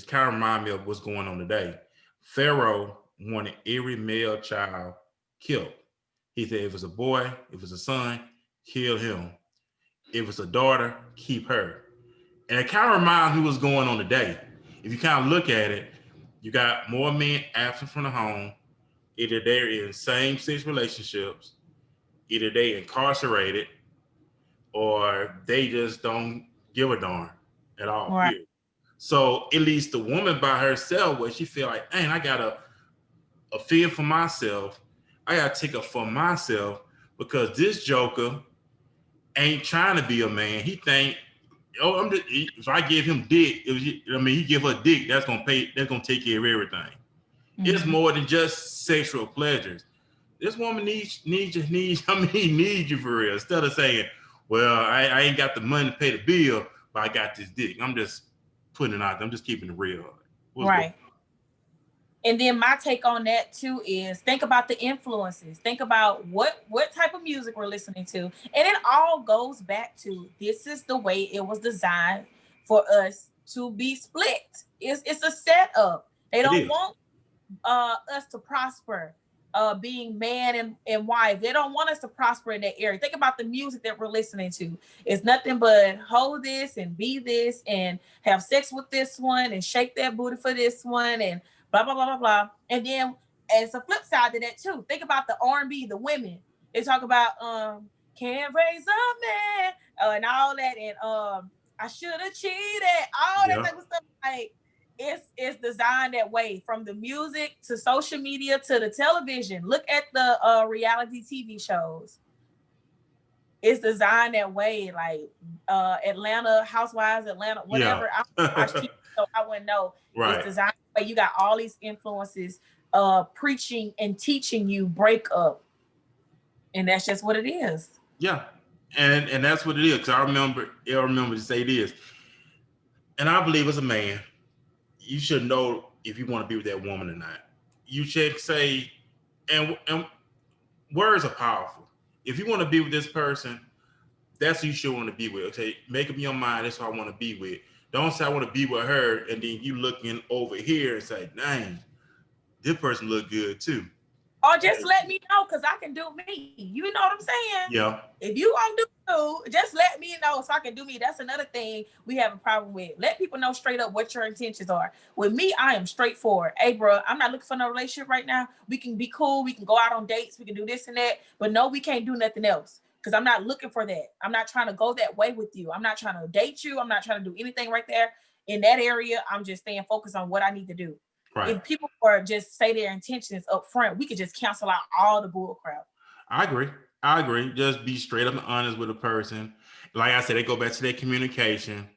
kind of reminds me of what's going on today. Pharaoh wanted every male child killed. He said, if it's a boy, if it's a son, kill him. If it's a daughter, keep her. And it kind of reminds me what's going on today. If you kind of look at it, you got more men absent from the home. Either they're in same-sex relationships, either they incarcerated, or they just don't give a darn at all. Right. So it leaves the woman by herself where she feel like, man, I gotta fend for myself. I gotta take up for myself because this joker ain't trying to be a man. He think, oh, if I give him dick, he give her dick, that's gonna take care of everything. Mm-hmm. It's more than just sexual pleasures. This woman needs you for real. Instead of saying, well, I ain't got the money to pay the bill, but I got this dick. I'm just putting it out there. I'm just keeping it real. Right. And then my take on that too is think about the influences. Think about what type of music we're listening to. And it all goes back to this is the way it was designed for us to be split. It's a setup. They don't want us to prosper being man and wife. They don't want us to prosper in that area. Think about the music that we're listening to. It's nothing but hold this and be this and have sex with this one and shake that booty for this one and blah, blah, blah, blah, blah. And then as a flip side to that too, think about the R&B, the women. They talk about can't raise a man and all that. And I should have cheated. All that type of stuff. Like it's designed that way, from the music to social media to the television. Look at the reality TV shows. It's designed that way, like Atlanta Housewives, Atlanta, whatever. I so I wouldn't know. Right. It's designed that way. You got all these influences preaching and teaching you break up. And that's just what it is. Yeah. And that's what it is. Because I remember to say this. And I believe as a man, you should know if you want to be with that woman or not. You should say, and words are powerful. If you want to be with this person, that's who you should want to be with. Okay, make up your mind, that's who I want to be with. Don't say I want to be with her, and then you looking over here and say, dang, this person look good too. Or just let me know, because I can do me. You know what I'm saying? Yeah. If you want to do, just let me know so I can do me. That's another thing we have a problem with. Let people know straight up what your intentions are. With me, I am straightforward. Hey, bro, I'm not looking for no relationship right now. We can be cool. We can go out on dates. We can do this and that. But no, we can't do nothing else, because I'm not looking for that. I'm not trying to go that way with you. I'm not trying to date you. I'm not trying to do anything right there. In that area, I'm just staying focused on what I need to do. Right. If people were just say their intentions up front, we could just cancel out all the bull crap. I agree. Just be straight up and honest with a person. Like I said, they go back to their communication,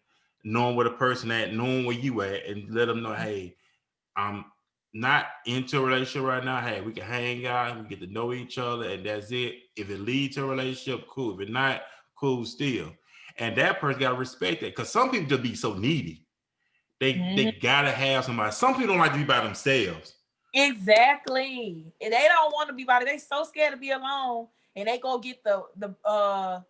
knowing where the person at, knowing where you at, and let them know, hey, I'm not into a relationship right now. Hey, we can hang out, we get to know each other, and that's it. If it leads to a relationship, cool. If it not, cool still. And that person got to respect that, because some people just be so needy. They gotta have somebody. Some people don't like to be by themselves. Exactly. And they don't want to be by themselves. They so scared to be alone, and they go get the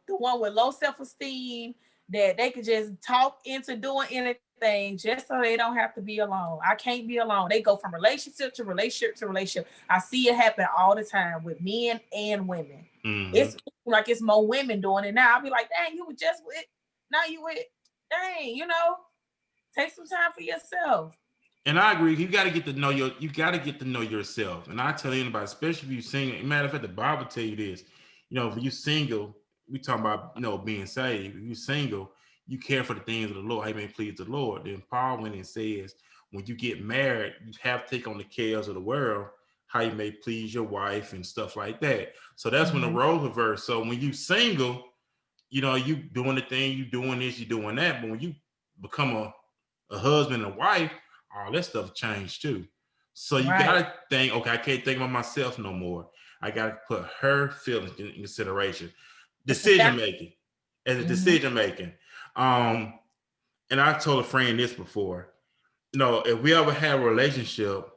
one with low self-esteem that they could just talk into doing anything just so they don't have to be alone. I can't be alone. They go from relationship to relationship to relationship. I see it happen all the time with men and women. Mm-hmm. It's like it's more women doing it now. I'll be like, dang, you were just with, now you with, dang, you know. Take some time for yourself. And I agree. You got to get to know yourself. And I tell anybody, especially if you're single. Matter of fact, the Bible tell you this. You know, if you're single, we talking about being saved. If you're single, you care for the things of the Lord. How you may please the Lord. Then Paul went and says, when you get married, you have to take on the cares of the world, how you may please your wife and stuff like that. So that's when the roles reverse. So when you single, you doing the thing, you doing this, you doing that. But when you become a husband and wife, all that stuff changed too. So you gotta think, okay, I can't think about myself no more. I gotta put her feelings in consideration. Decision making. and I told a friend this before. If we ever have a relationship,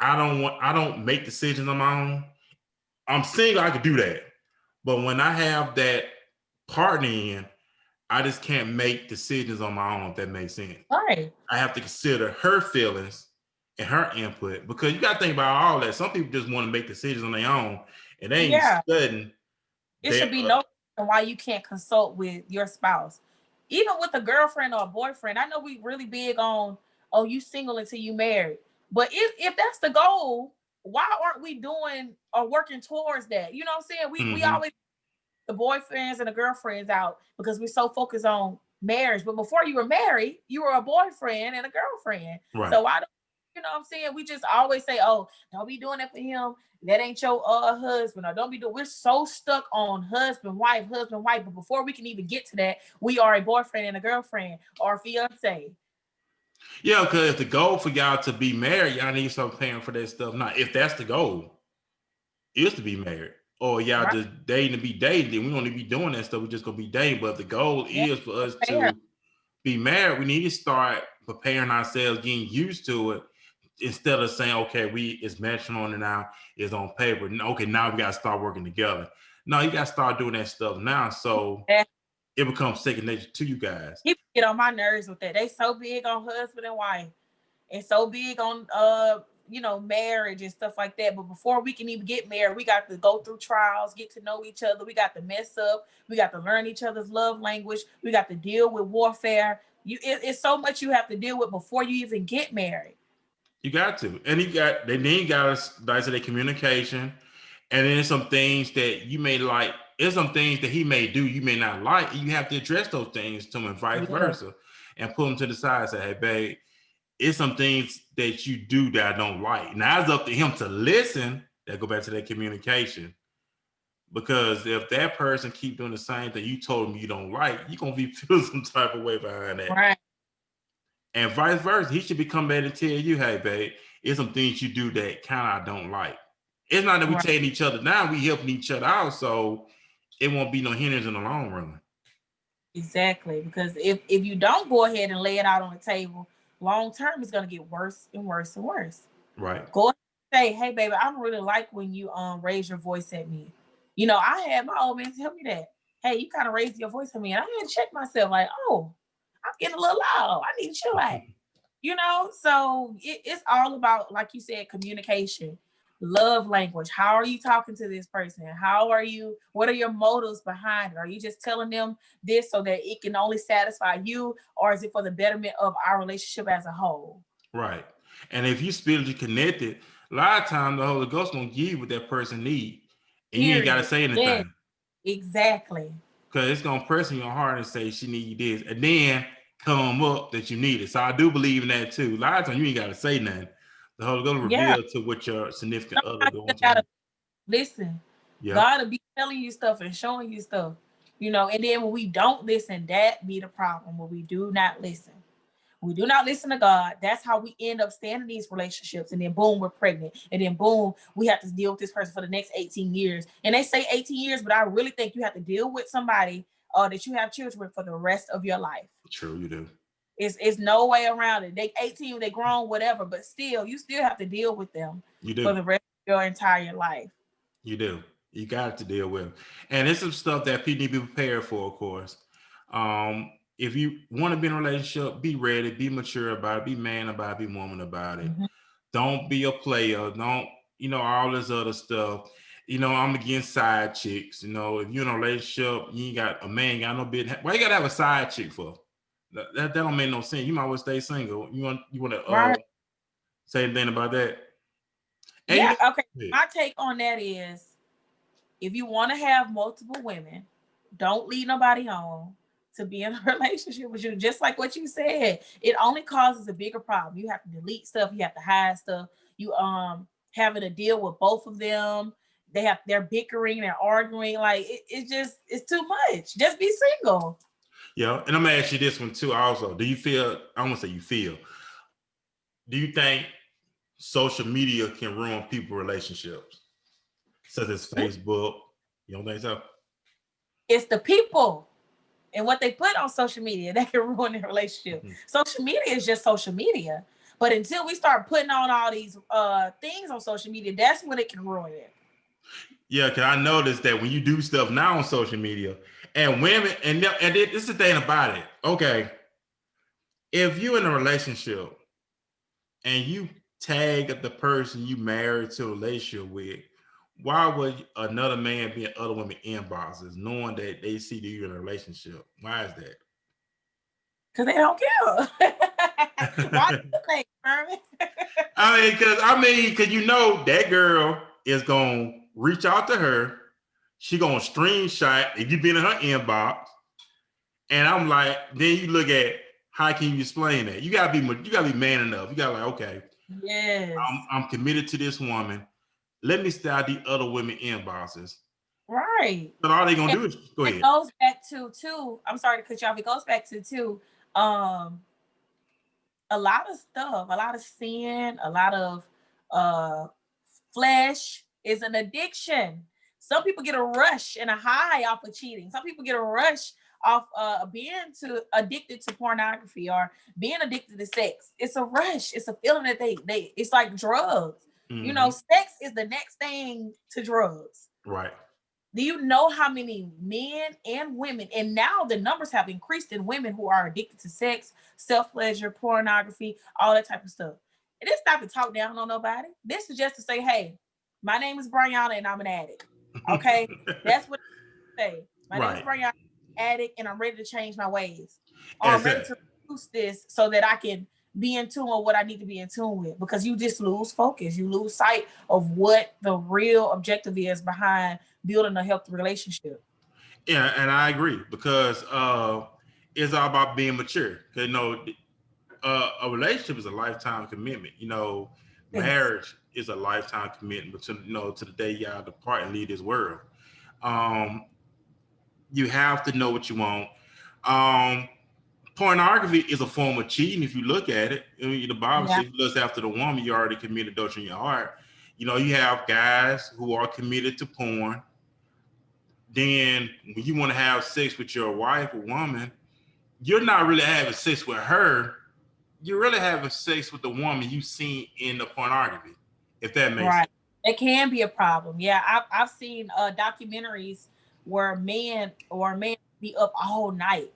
I don't make decisions on my own. I'm single, I could do that. But when I have that partner in, I just can't make decisions on my own, if that makes sense. Right. I have to consider her feelings and her input, because you got to think about all that. Some people just want to make decisions on their own, and they ain't studying. It should be no reason why you can't consult with your spouse. Even with a girlfriend or a boyfriend. I know we really big on, oh, you single until you married. But if that's the goal, why aren't we doing or working towards that? You know what I'm saying? We always the boyfriends and the girlfriends out because we're so focused on marriage. But before you were married, you were a boyfriend and a girlfriend. Right. So why don't you know what I'm saying? We just always say, oh, don't be doing that for him. That ain't your husband, or don't be doing. We're so stuck on husband, wife. But before we can even get to that, we are a boyfriend and a girlfriend or a fiance. Yeah, because if the goal for y'all to be married, y'all need to start paying for that stuff. Now, if that's the goal, is to be married, or y'all just dating to be dating, then we don't need to be doing that stuff. We're just gonna be dating. But if the goal is for us to be married, we need to start preparing ourselves, getting used to it, instead of saying, okay, it's matrimony now, it's on paper. Okay, now we gotta start working together. No, you gotta start doing that stuff now, so it becomes second nature to you guys. People get on my nerves with that. They so big on husband and wife, and so big on marriage and stuff like that. But before we can even get married, we got to go through trials, get to know each other. We got to mess up. We got to learn each other's love language. We got to deal with warfare. It's so much you have to deal with before you even get married. You got to, and you got us, like I said, the communication, and then some things that you may like. There's some things that he may do you may not like, and you have to address those things to him, and vice versa, and pull them to the side and say, hey, babe, it's some things that you do that I don't like. Now it's up to him to listen. That go back to that communication. Because if that person keep doing the same thing you told him you don't like, you're gonna be feeling some type of way behind that. Right. And vice versa. He should be coming back and tell you, hey, babe, it's some things you do that kind of I don't like. It's not that we're taking each other down, we helping each other out, so it won't be no hindrance in the long run. Exactly. Because if you don't go ahead and lay it out on the table, long term it's gonna get worse and worse and worse. Right. Go ahead and say, hey baby, I don't really like when you raise your voice at me. I had my old man tell me that. Hey, you kind of raised your voice at me. And I had to check myself, like, oh, I'm getting a little loud. I need to chill out. So it's all about, like you said, communication, love language. How are you talking to this person? What are your motives behind it? Are you just telling them this so that it can only satisfy you, or is it for the betterment of our relationship as a whole? Right. And if you spiritually connected, a lot of times the Holy Ghost gonna give you what that person need, and you ain't gotta say anything. Yes, exactly. Because it's gonna press in your heart and say she need this, and then come up that you need it. So I do believe in that too. A lot of times you ain't gotta say nothing. The Holy Ghost reveal to what your significant other going to listen. God will be telling you stuff and showing you stuff, and then when we don't listen, that be the problem. When we do not listen. We do not listen to God. That's how we end up staying in these relationships. And then boom, we're pregnant. And then boom, we have to deal with this person for the next 18 years. And they say 18 years, but I really think you have to deal with somebody that you have children with for the rest of your life. True, you do. It's no way around it. They 18, they grown, whatever, but you still have to deal with them for the rest of your entire life. You do. You got to deal with. And it's some stuff that people need to be prepared for, of course. If you want to be in a relationship, be ready, be mature about it, be man about it, be woman about it. Mm-hmm. Don't be a player. Don't, all this other stuff. I'm against side chicks. If you're in a relationship, you ain't got a man, got no bit. Why you gotta have a side chick for? That don't make no sense. You might well stay single. You want to say anything about that? And okay. My take on that is, if you want to have multiple women, don't leave nobody home to be in a relationship with you. Just like what you said, it only causes a bigger problem. You have to delete stuff. You have to hide stuff. You having to deal with both of them. They're bickering, they're arguing. Like it's too much. Just be single. Yeah, and I'm gonna ask you this one too. Also, do you feel? I won't say you feel. Do you think social media can ruin people's relationships, such as Facebook? You don't think so? It's the people. And what they put on social media, that can ruin their relationship. Mhm. Social media is just social media. But until we start putting on all these things on social media, that's when it can ruin it. Yeah, because I noticed that when you do stuff now on social media, and women, and this is the thing about it. Okay, if you're in a relationship and you tag the person you married to a relationship with, why would another man be in other women inboxes knowing that they see that you're in a relationship? Why is that? Because they don't care. Why do you think, Herman? Because you know that girl is gonna reach out to her. She gonna screenshot if you been in her inbox, and I'm like, then you look at how can you explain that? You gotta be man enough. You gotta like, okay, Yes. I'm committed to this woman. Let me style the other women inboxes. Right. But all they gonna do is go ahead. It goes back to too. I'm sorry to cut you off. It goes back to too. A lot of stuff, a lot of sin, a lot of flesh is an addiction. Some people get a rush and a high off of cheating. Some people get a rush off being addicted to pornography or being addicted to sex. It's a rush. It's a feeling that they it's like drugs. Mm-hmm. You know, sex is the next thing to drugs. Right. Do you know how many men and women, and now the numbers have increased in women who are addicted to sex, self-pleasure, pornography, all that type of stuff? It is not to talk down on nobody. This is just to say, hey, my name is Bryana and I'm an addict. Okay? That's what I say. My name is Bryana, addict, and I'm ready to change my ways. Or I'm ready to reduce this so that I can be in tune with what I need to be in tune with, because you just lose focus. You lose sight of what the real objective is behind building a healthy relationship. Yeah, and I agree, because it's all about being mature. Because a relationship is a lifetime commitment. Marriage is a lifetime commitment to to the day y'all depart and leave this world. You have to know what you want. Pornography is a form of cheating if you look at it. The Bible says, lust after the woman, you already committed adultery in your heart. You have guys who are committed to porn. Then when you want to have sex with your wife or woman, you're not really having sex with her. You're really having sex with the woman you seen in the pornography, if that makes sense. It can be a problem. Yeah, I've seen documentaries where men be up all night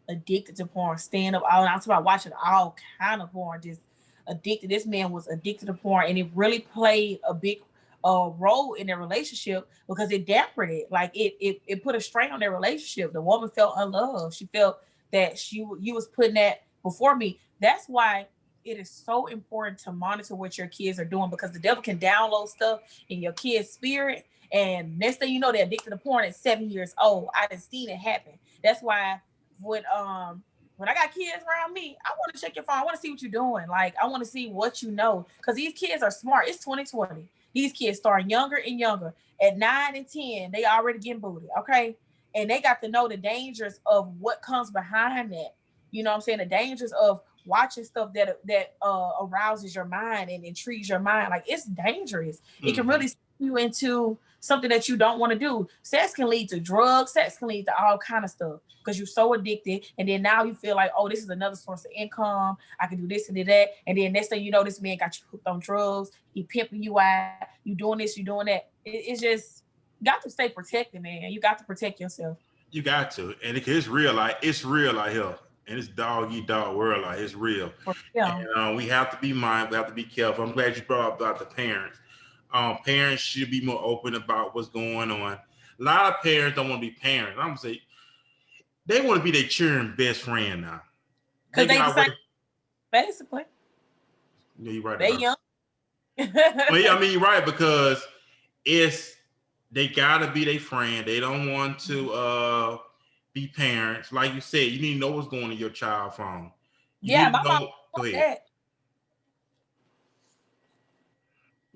addicted to porn, staying up all night. I'm talking about watching all kind of porn, just addicted. This man was addicted to porn, and it really played a big role in their relationship, because it dampened it. Like it put a strain on their relationship. The woman felt unloved. She felt that you was putting that before me. That's why it is so important to monitor what your kids are doing, because the devil can download stuff in your kid's spirit, and next thing you know, they're addicted to porn at 7 years old. I done seen it happen. That's why when I got kids around me, I want to check your phone. I want to see what you're doing. Like, I want to see what you know, because these kids are smart. It's 2020. These kids starting younger and younger. At 9 and 10, they already getting booted. Okay, and they got to know the dangers of what comes behind that. You know what I'm saying? The dangers of watching stuff that arouses your mind and intrigues your mind. Like, it's dangerous. Mm-hmm. It can really send you into something that you don't want to do. Sex can lead to drugs. Sex can lead to all kind of stuff, because you're so addicted. And then now you feel like, oh, this is another source of income. I can do this and do that. And then next thing you know, this man got you hooked on drugs. He pimping you out. You doing this, you doing that. It's just, you got to stay protected, man. You got to protect yourself. You got to. And it's real. Like, it's real out here. And it's dog eat dog world. Like, it's real. Yeah. And we have to be mindful. We have to be careful. I'm glad you brought up about the parents. Parents should be more open about what's going on. A lot of parents don't want to be parents. I'm going to say they want to be their children's best friend now. Because they decide, basically. Yeah, you're right. They young. Well, yeah, I mean, you're right, because they gotta be their friend. They don't want to be parents. Like you said, you need to know what's going on in your child's phone. My mom. Go ahead.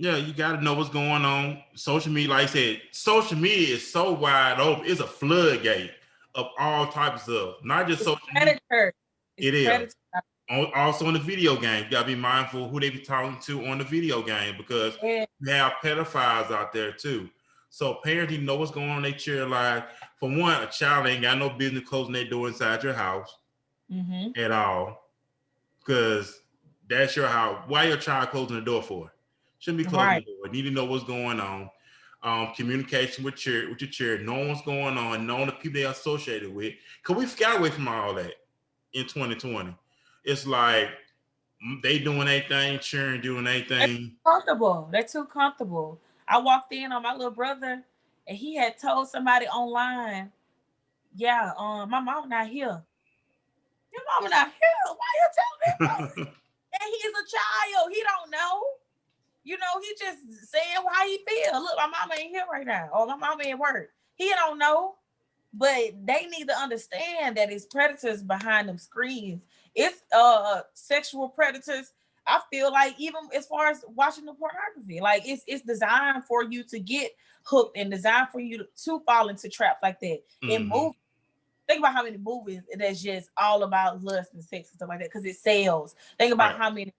Yeah, you got to know what's going on. Social media, like I said, social media is so wide open. It's a floodgate of all types of stuff. Not just social media. It is. Also in the video game, you got to be mindful who they be talking to on the video game, because you have pedophiles out there too. So parents need to know what's going on in their children's lives. For one, a child ain't got no business closing their door inside your house at all, because that's your house. Why your child closing the door for? Shouldn't be closing the door. Need to know what's going on. Communication with your children, knowing what's going on, knowing the people they are associated with. Because we got away from all that in 2020. It's like they doing anything, children doing anything. They're too comfortable. I walked in on my little brother, and he had told somebody online, "Yeah, my mama not here. Your mama not here. Why you telling me?" And he's a child. He don't know. You know, he just saying how he feel. Look, my mama ain't here right now, or my mama ain't work. He don't know. But they need to understand that it's predators behind them screens. It's sexual predators. I feel like even as far as watching the pornography, like it's designed for you to get hooked and designed for you to fall into traps like that. In movies, think about how many movies that's just all about lust and sex and stuff like that because it sells. Think about how many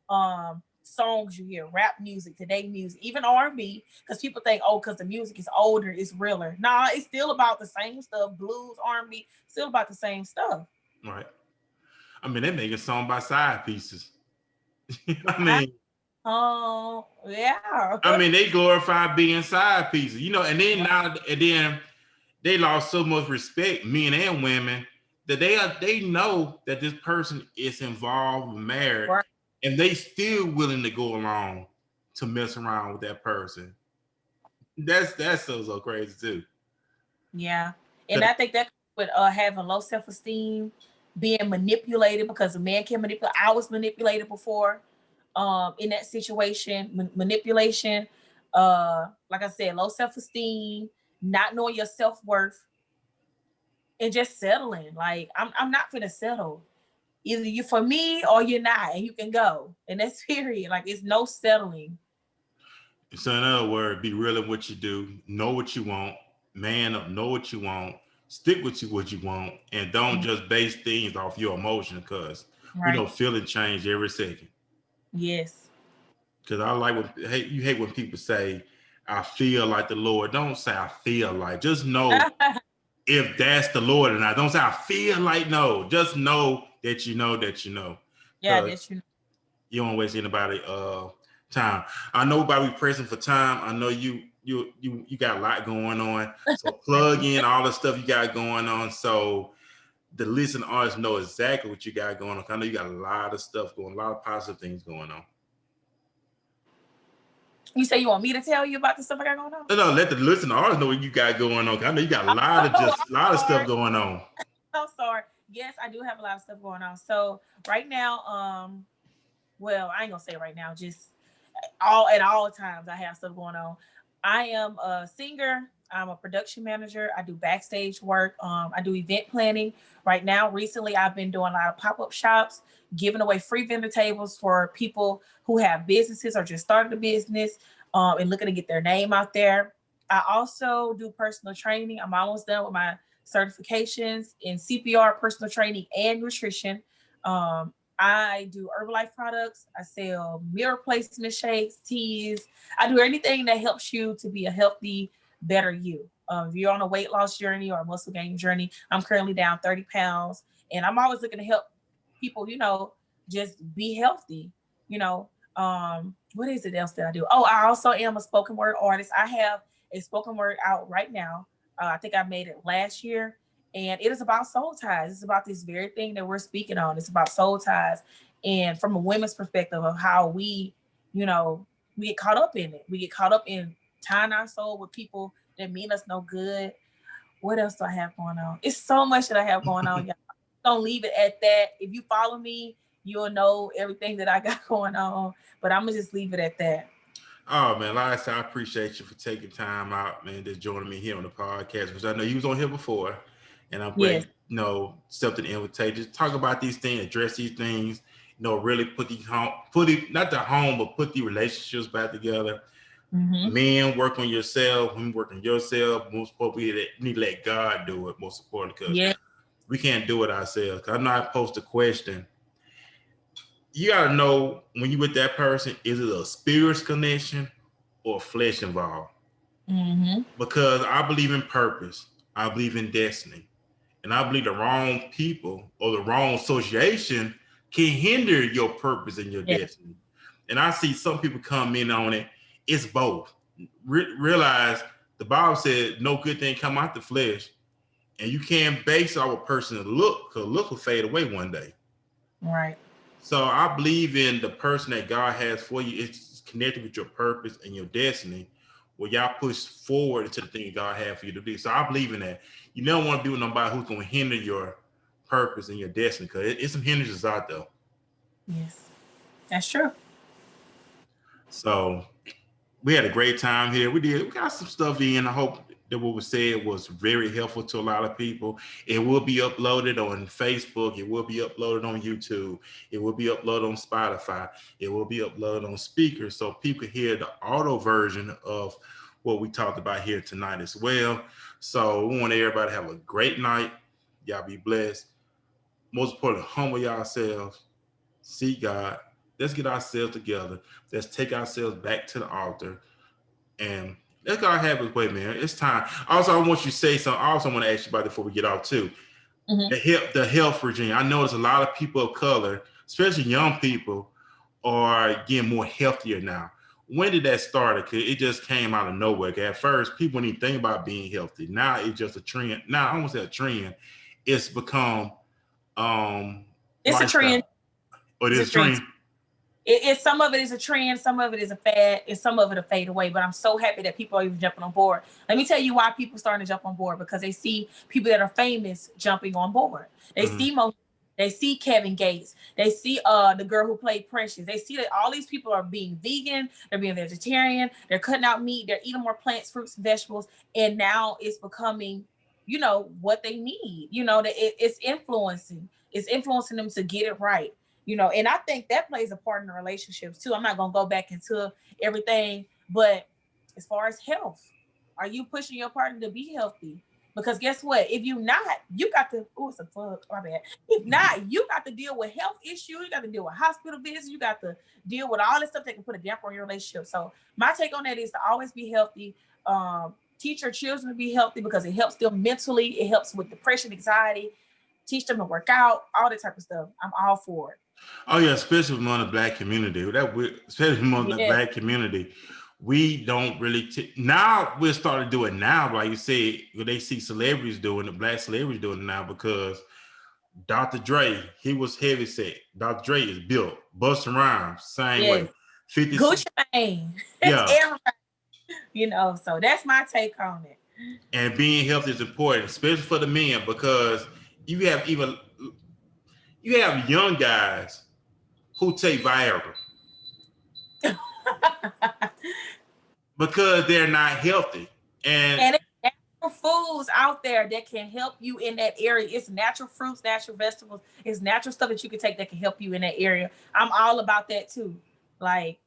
songs you hear, rap music, today music, even R&B, because people think, oh, because the music is older, it's realer. Nah, it's still about the same stuff. Blues, R&B, still about the same stuff. Right. I mean, they make a song by side pieces. I mean, yeah. I mean, they glorify being side pieces, you know, and then now, and then they lost so much respect, men and women, that they know that this person is involved, married, and they still willing to go along to mess around with that person. That's so crazy too. Yeah, and I think that with having low self-esteem, being manipulated, because a man can manipulate. I was manipulated before, in that situation, manipulation. Like I said, low self-esteem, not knowing your self-worth, and just settling. Like I'm not gonna settle. Either you for me or you're not, and you can go. And that's period. Like it's no settling. So in other words, be real in what you do, know what you want, man up, know what you want, stick with what you want, and don't just base things off your emotion, because we know feeling change every second. Yes. Because I like when you hate when people say, I feel like the Lord. Don't say I feel like. Just know if that's the Lord or not. Don't say I feel like. No. Just know that you know that you know. Yeah, that you know. You don't waste anybody time. I know by we pressing for time. I know you got a lot going on. So plug in all the stuff you got going on. So the listening audience know exactly what you got going on. I know you got a lot of stuff going, a lot of positive things going on. You say you want me to tell you about the stuff I got going on? No, let the listener audience know what you got going on. I know you got a lot of stuff going on. I'm sorry. Yes, I do have a lot of stuff going on. So right now, well, I ain't gonna say right now, just at all times I have stuff going on. I am a singer, I'm a production manager, I do backstage work, I do event planning. Right now, recently I've been doing a lot of pop-up shops, giving away free vendor tables for people who have businesses or just started a business, and looking to get their name out there. I also do personal training. I'm almost done with my certifications in CPR, personal training, and nutrition. I do Herbalife products. I sell meal replacement shakes, teas. I do anything that helps you to be a healthy, better you. If you're on a weight loss journey or a muscle gain journey, I'm currently down 30 pounds, and I'm always looking to help people, just be healthy. What is it else that I do? Oh, I also am a spoken word artist. I have a spoken word out right now. I think I made it last year. And it is about soul ties. It's about this very thing that we're speaking on. It's about soul ties. And from a women's perspective of how we get caught up in it. We get caught up in tying our soul with people that mean us no good. What else do I have going on? It's so much that I have going on, y'all. Don't leave it at that. If you follow me, you'll know everything that I got going on. But I'm going to just leave it at that. Oh, man, like I said, I appreciate you for taking time out, man, just joining me here on the podcast, because I know you was on here before. And I'm glad, accepted the invitation. Talk about these things, address these things, really put not the home, but put the relationships back together. Mm-hmm. Men, work on yourself. Women, work on yourself. Most important, we need to let God do it, most important, because we can't do it ourselves. I'm not posed a question. You got to know when you with that person, is it a spirit connection or flesh involved? Mm-hmm. Because I believe in purpose. I believe in destiny. And I believe the wrong people or the wrong association can hinder your purpose and your destiny. And I see some people come in on it. It's both. Realize the Bible said no good thing come out the flesh. And you can't base our person's look, because look will fade away one day. Right. So I believe in the person that God has for you. It's connected with your purpose and your destiny, where y'all push forward into the thing God had for you to do. So I believe in that. You never want to be with nobody who's going to hinder your purpose and your destiny, because it's some hindrances out there. Yes, that's true. So we had a great time here. We got some stuff in. I hope that what was said was very helpful to a lot of people. It will be uploaded on Facebook. It will be uploaded on YouTube. It will be uploaded on Spotify. It will be uploaded on speakers, so people can hear the auto version of what we talked about here tonight as well. So we want everybody to have a great night. Y'all be blessed. Most importantly, humble yourselves. Seek God. Let's get ourselves together. Let's take ourselves back to the altar. And let God have his way, man. It's time. Also, I want you to say something. I also want to ask you about it before we get off too. Mm-hmm. The health regime. I know there's a lot of people of color, especially young people, are getting more healthier now. When did that start? Because it just came out of nowhere. At first, people didn't think about being healthy. Now it's just a trend. Now I won't say a trend. It's become It's a trend. Or it is a trend. It's some of it is a trend, some of it is a fad, and some of it will fade away. But I'm so happy that people are even jumping on board. Let me tell you why people starting to jump on board, because they see people that are famous jumping on board. They see they see Kevin Gates. They see the girl who played Precious. They see that all these people are being vegan, they're being vegetarian, they're cutting out meat, they're eating more plants, fruits, and vegetables, and now it's becoming, what they need. That it's influencing them to get it right. And I think that plays a part in the relationships too. I'm not going to go back into everything, but as far as health, are you pushing your partner to be healthy? Because guess what? If you not, you got to, it's a fuck, my bad. If not, you got to deal with health issues. You got to deal with hospital visits. You got to deal with all this stuff that can put a damper on your relationship. So my take on that is to always be healthy. Teach your children to be healthy, because it helps them mentally. It helps with depression, anxiety. Teach them to work out, all that type of stuff. I'm all for it. Oh yeah, especially among the Black community. Especially among the Black community, we don't really. Now we're starting to do it now, like you said. They see celebrities doing it, Black celebrities doing it now, because Dr. Dre, he was heavy set. Dr. Dre is built. Busta Rhymes, same way. 50 Gucci Mane. Yeah. Everybody. So that's my take on it. And being healthy is important, especially for the men, because you have young guys who take Viagra because they're not healthy. And it's natural foods out there that can help you in that area. It's natural fruits, natural vegetables. It's natural stuff that you can take that can help you in that area. I'm all about that too. Like,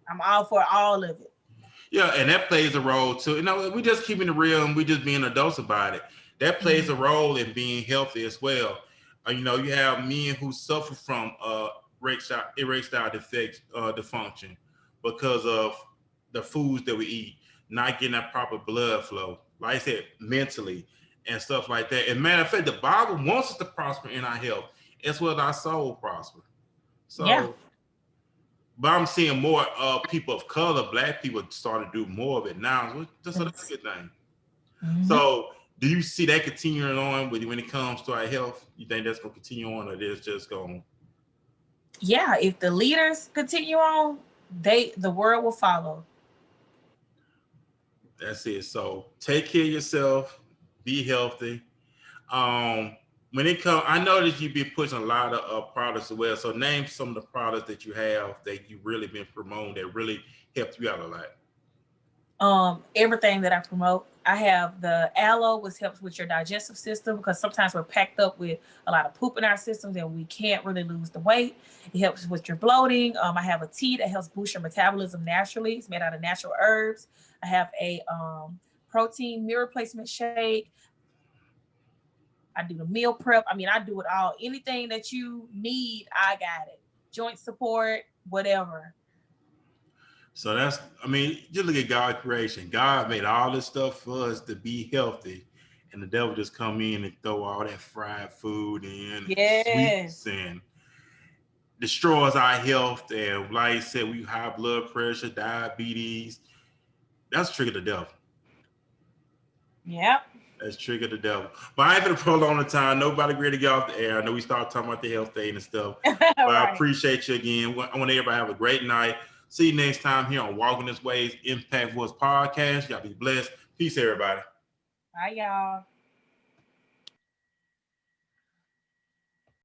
I'm all for all of it. Yeah, and that plays a role too. We just keeping it real and we just being adults about it. That plays a role in being healthy as well. You have men who suffer from erectile dysfunction because of the foods that we eat, not getting that proper blood flow. Like I said, mentally and stuff like that. And matter of fact, the Bible wants us to prosper in our health as well as our soul prosper. So. Yeah. But I'm seeing more people of color, Black people, start to do more of it now. So that's a good thing. Mm-hmm. So do you see that continuing on when it comes to our health? You think that's going to continue on, or it's just going? Yeah, if the leaders continue on, the world will follow. That's it. So take care of yourself. Be healthy. When it comes, I know that you've been pushing a lot of products as well. So name some of the products that you have that you've really been promoting that really helped you out a lot. Everything that I promote. I have the aloe, which helps with your digestive system, because sometimes we're packed up with a lot of poop in our systems and we can't really lose the weight. It helps with your bloating. I have a tea that helps boost your metabolism naturally. It's made out of natural herbs. I have a protein meal replacement shake. I do the meal prep. I do it all. Anything that you need, I got it. Joint support, whatever. So that's, I mean, just look at God's creation. God made all this stuff for us to be healthy, and the devil just come in and throw all that fried food in, and Yes. sweets, and destroys our health. And like I said, we high blood pressure, diabetes. That's trigger the devil. Yep. That's trigger the devil. But I ain't gonna prolong the time. Nobody ready to get off the air. I know we started talking about the health thing and stuff. But I Right. appreciate you again. I want everybody to have a great night. See you next time here on Walking This Ways Impact Voice Podcast. Y'all be blessed. Peace, everybody. Bye, y'all.